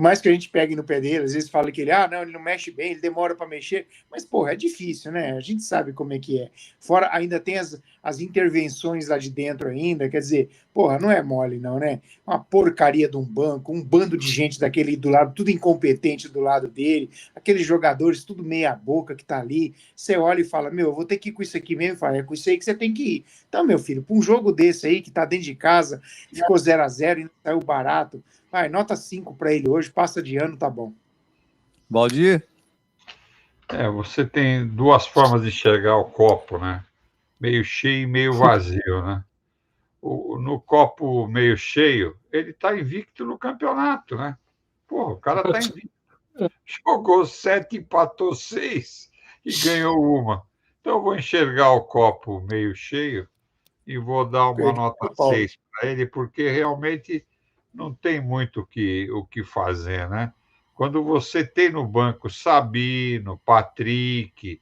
mais que a gente pegue no pé dele, às vezes fala que ele não mexe bem, ele demora para mexer, mas, porra, é difícil, né? A gente sabe como é que é. Fora, ainda tem as intervenções lá de dentro ainda, quer dizer, porra, não é mole não, né? Uma porcaria de um banco, um bando de gente daquele do lado, tudo incompetente do lado dele, aqueles jogadores tudo meia boca que tá ali, você olha e fala, eu vou ter que ir com isso aqui mesmo, fala, é com isso aí que você tem que ir. Então, meu filho, para um jogo desse aí, que tá dentro de casa, ficou 0-0 e saiu barato, vai, nota 5 para ele hoje, passa de ano, tá bom. Valdir? Você tem duas formas de enxergar o copo, né? Meio cheio e meio vazio, né? No copo meio cheio, ele tá invicto no campeonato, né? Porra, o cara tá invicto. Jogou 7, empatou 6 e ganhou uma. Então eu vou enxergar o copo meio cheio e vou dar uma nota 6 para ele, porque realmente não tem muito o que fazer, né? Quando você tem no banco Sabino, Patrick,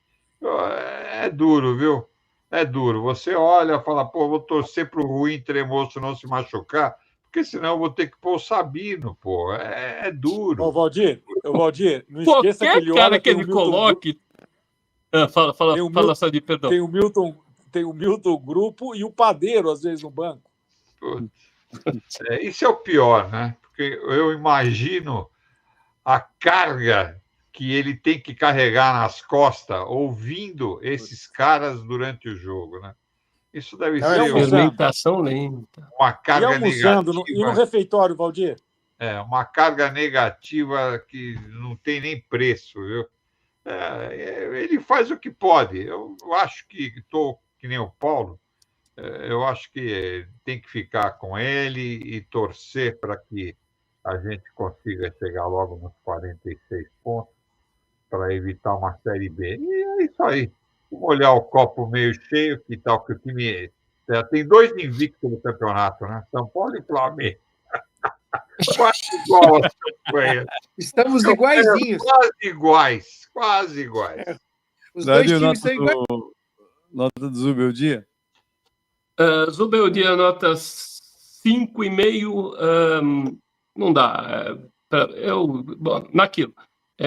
é duro, viu? É duro. Você olha e fala, pô, vou torcer para o Rui Tremoço não se machucar, porque senão eu vou ter que pôr o Sabino, pô. É duro. Ô, Valdir, não esqueça que ele cara que ele coloque... Fala, Sadi, perdão. Tem o Milton Grupo e o Padeiro, às vezes, no banco. Isso é o pior, né? Porque eu imagino a carga que ele tem que carregar nas costas ouvindo esses caras durante o jogo, né? Isso deve ser fermentação lenta. Uma carga negativa. E no refeitório, Valdir? Uma carga negativa que não tem nem preço, viu? Ele faz o que pode. Eu acho que estou que nem o Paulo. Eu acho que tem que ficar com ele e torcer para que a gente consiga chegar logo nos 46 pontos para evitar uma Série B. E é isso aí. Vamos olhar o copo meio cheio, que tal que o time... Tem 2 invictos no campeonato, né? São Paulo e Flamengo. Quase igual a campanha. Estamos iguaizinhos. Quase iguais. Os dois times são iguais. Nota do Zubeldia? Zubeldia, nota 5,5. Não dá. Naquilo.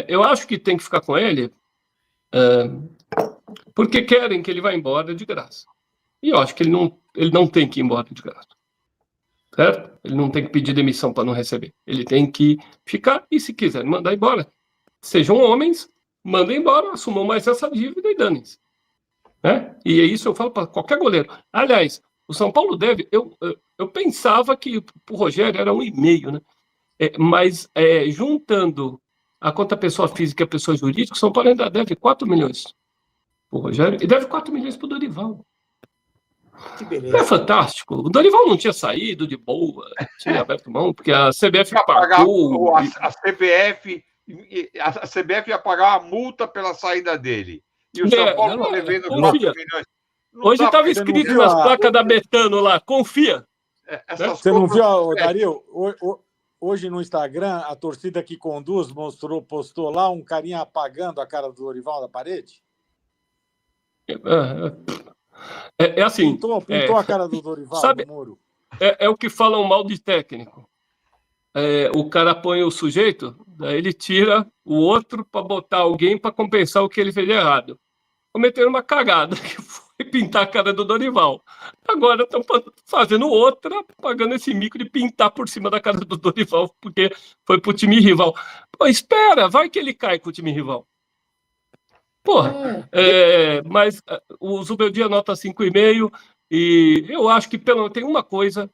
Eu acho que tem que ficar com ele porque querem que ele vá embora de graça. E eu acho que ele não tem que ir embora de graça. Certo? Ele não tem que pedir demissão para não receber. Ele tem que ficar e, se quiser mandar embora, sejam homens, mandem embora, assumam mais essa dívida e danem-se. Né? E é isso eu falo para qualquer goleiro. Aliás, o São Paulo deve... Eu pensava que o Rogério era 1,5, né? Mas juntando a conta pessoa física e a pessoa jurídica, o São Paulo ainda deve 4 milhões para o Rogério e deve 4 milhões para o Dorival. Que beleza. É fantástico. O Dorival não tinha saído de boa, tinha aberto mão, porque a CBF pagou... A CBF ia pagar uma multa pela saída dele. E o São Paulo está devendo 4 milhões. Hoje estava escrito nas placas da Betano lá, confia. Você não viu, Dario? Hoje no Instagram, a torcida que conduz postou lá um carinha apagando a cara do Dorival da parede? Assim... Pintou a cara do Dorival no muro. É o que falam mal de técnico. O cara põe o sujeito, daí ele tira o outro para botar alguém para compensar o que ele fez de errado. cometeram uma cagada, que foi pintar a cara do Dorival. Agora estão fazendo outra, pagando esse mico de pintar por cima da cara do Dorival, porque foi pro time rival. Pô, espera, vai que ele cai com o time rival. Porra, mas o Zubeldia nota 5,5, e eu acho que tem uma coisa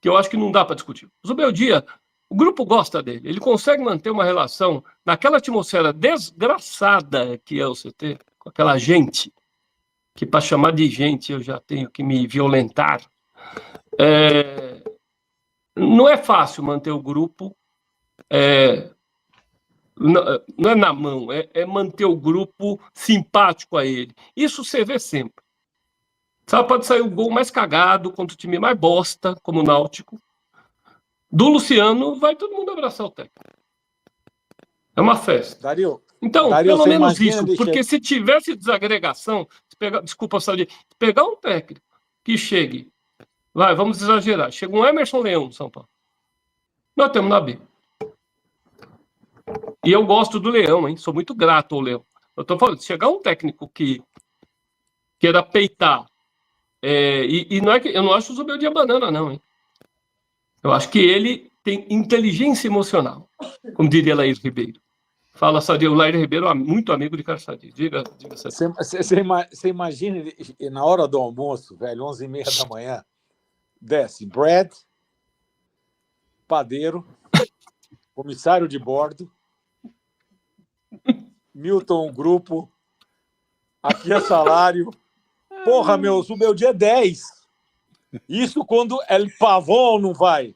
que eu acho que não dá para discutir. O Zubeldia, o grupo gosta dele, ele consegue manter uma relação naquela atmosfera desgraçada que é o CT, com aquela gente, que para chamar de gente eu já tenho que me violentar. Não é fácil manter o grupo, não é na mão, é manter o grupo simpático a ele. Isso você vê sempre. Sabe, pode sair o gol mais cagado contra o time mais bosta, como o Náutico. Do Luciano, vai todo mundo abraçar o técnico. É uma festa. Dario, Então, pelo menos isso, porque se tivesse desagregação, desculpa, Sadi, pegar um técnico que chegue, vamos exagerar, chega um Emerson Leão do São Paulo. Nós temos na B. E eu gosto do Leão, hein? Sou muito grato ao Leão. Eu tô falando, se chegar um técnico que queira peitar, e não é que eu não acho o Zubeldia banana, não, hein? Eu acho que ele tem inteligência emocional, como diria Laís Ribeiro. Fala, Sadia, o Laís Ribeiro é muito amigo de Carlos Sadia. Diga Você imagina ele, na hora do almoço, velho, 11h30 da manhã, desce Brad, padeiro, comissário de bordo, Milton Grupo, aqui é salário. Porra, meu Zubeldia é 10. Isso quando El Pavão não vai.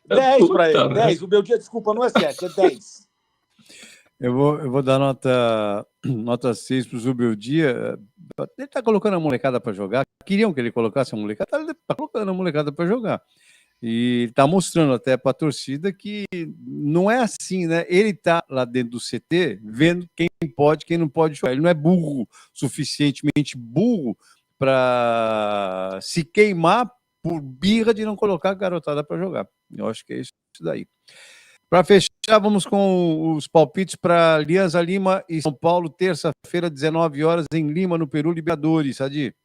10 para ele. 10. O Zubeldia, desculpa, não é 7, é 10. Eu vou dar nota 6 para o Zubeldia. Ele está colocando a molecada para jogar. Queriam que ele colocasse a molecada, ele está colocando a molecada para jogar. E está mostrando até para a torcida que não é assim, né? Ele está lá dentro do CT vendo quem pode, quem não pode jogar. Ele não é burro, suficientemente burro para se queimar por birra de não colocar a garotada para jogar. Eu acho que é isso daí. Para fechar, vamos com os palpites para Alianza Lima e São Paulo, terça-feira, 19 horas, em Lima, no Peru, Libertadores. Sadi.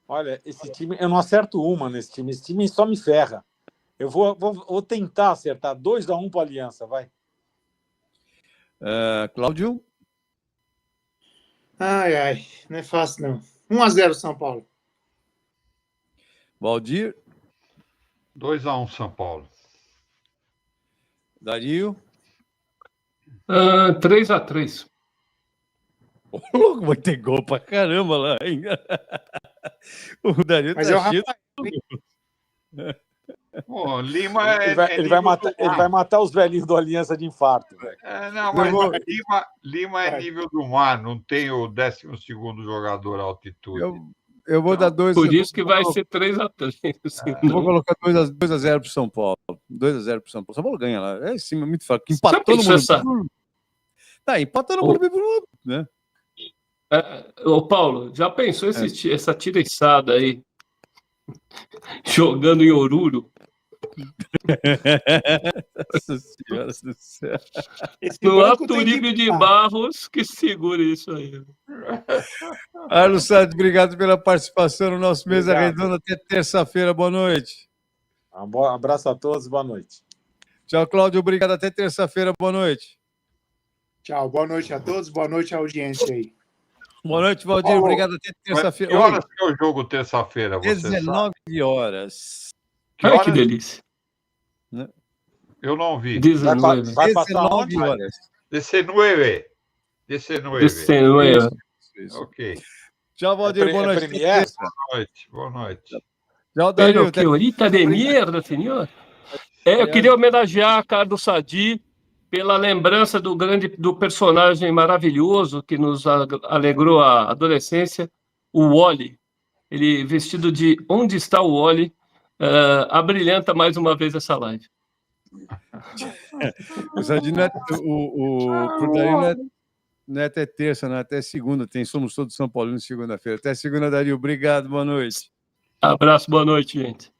Olha, esse time, eu não acerto uma nesse time. Esse time só me ferra. Eu vou tentar acertar 2-1 para a Aliança, vai. Cláudio? Ai, não é fácil, não. 1-0 São Paulo. Valdir? 2-1 São Paulo. Dario? 3-3. Ô, louco, vai ter gol pra caramba lá, hein? O Dario Mas tá cheio. Pô, Lima ele vai matar os velhinhos do Aliança de infarto. Não, mas Lima é nível do mar, não tem o 12º jogador à altitude. Eu vou dar 2. Por isso que vai ser 3-3. Vou colocar 2-0 pro São Paulo. 2-0 pro São Paulo. São Paulo ganha lá. É sim, muito fraco. Empatou no mundo. Tá, empatando no mundo, né? Ô, Paulo, já pensou essa tiriçada aí? Jogando em Oruro? Nossa Senhora do céu. Não há Turíbio de Barros que segure isso aí. Carlos Sade, obrigado pela participação no nosso Mesa Redonda. Até terça-feira. Boa noite. Um abraço a todos. Boa noite. Tchau, Cláudio. Obrigado. Até terça-feira. Boa noite. Tchau. Boa noite a todos. Boa noite à audiência aí. Boa noite, Valdir. Obrigado. Até terça-feira. Que horas que é o jogo terça-feira? 19 horas. Olha que delícia. Eu não vi. 19. Vai passar 19 horas. 19. Ok. Tchau, Valdir. Boa noite. Boa noite. Tchau, Dario. Que horita de merda, senhor. Eu queria homenagear Carlos Sadi pela lembrança do personagem maravilhoso que nos alegrou a adolescência, o Wally. Ele, vestido de Onde Está o Wally, abrilhanta mais uma vez essa live. O Sadi pro Dario não é até terça, não é até segunda. Somos todos São Paulinos segunda-feira. Até segunda, Dario. Obrigado, boa noite. Abraço, boa noite, gente.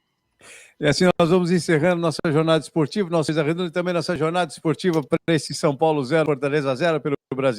E assim nós vamos encerrando nossa jornada esportiva, nossa Mesa Redonda e também nossa jornada esportiva para esse São Paulo 0, Fortaleza 0 pelo Brasil.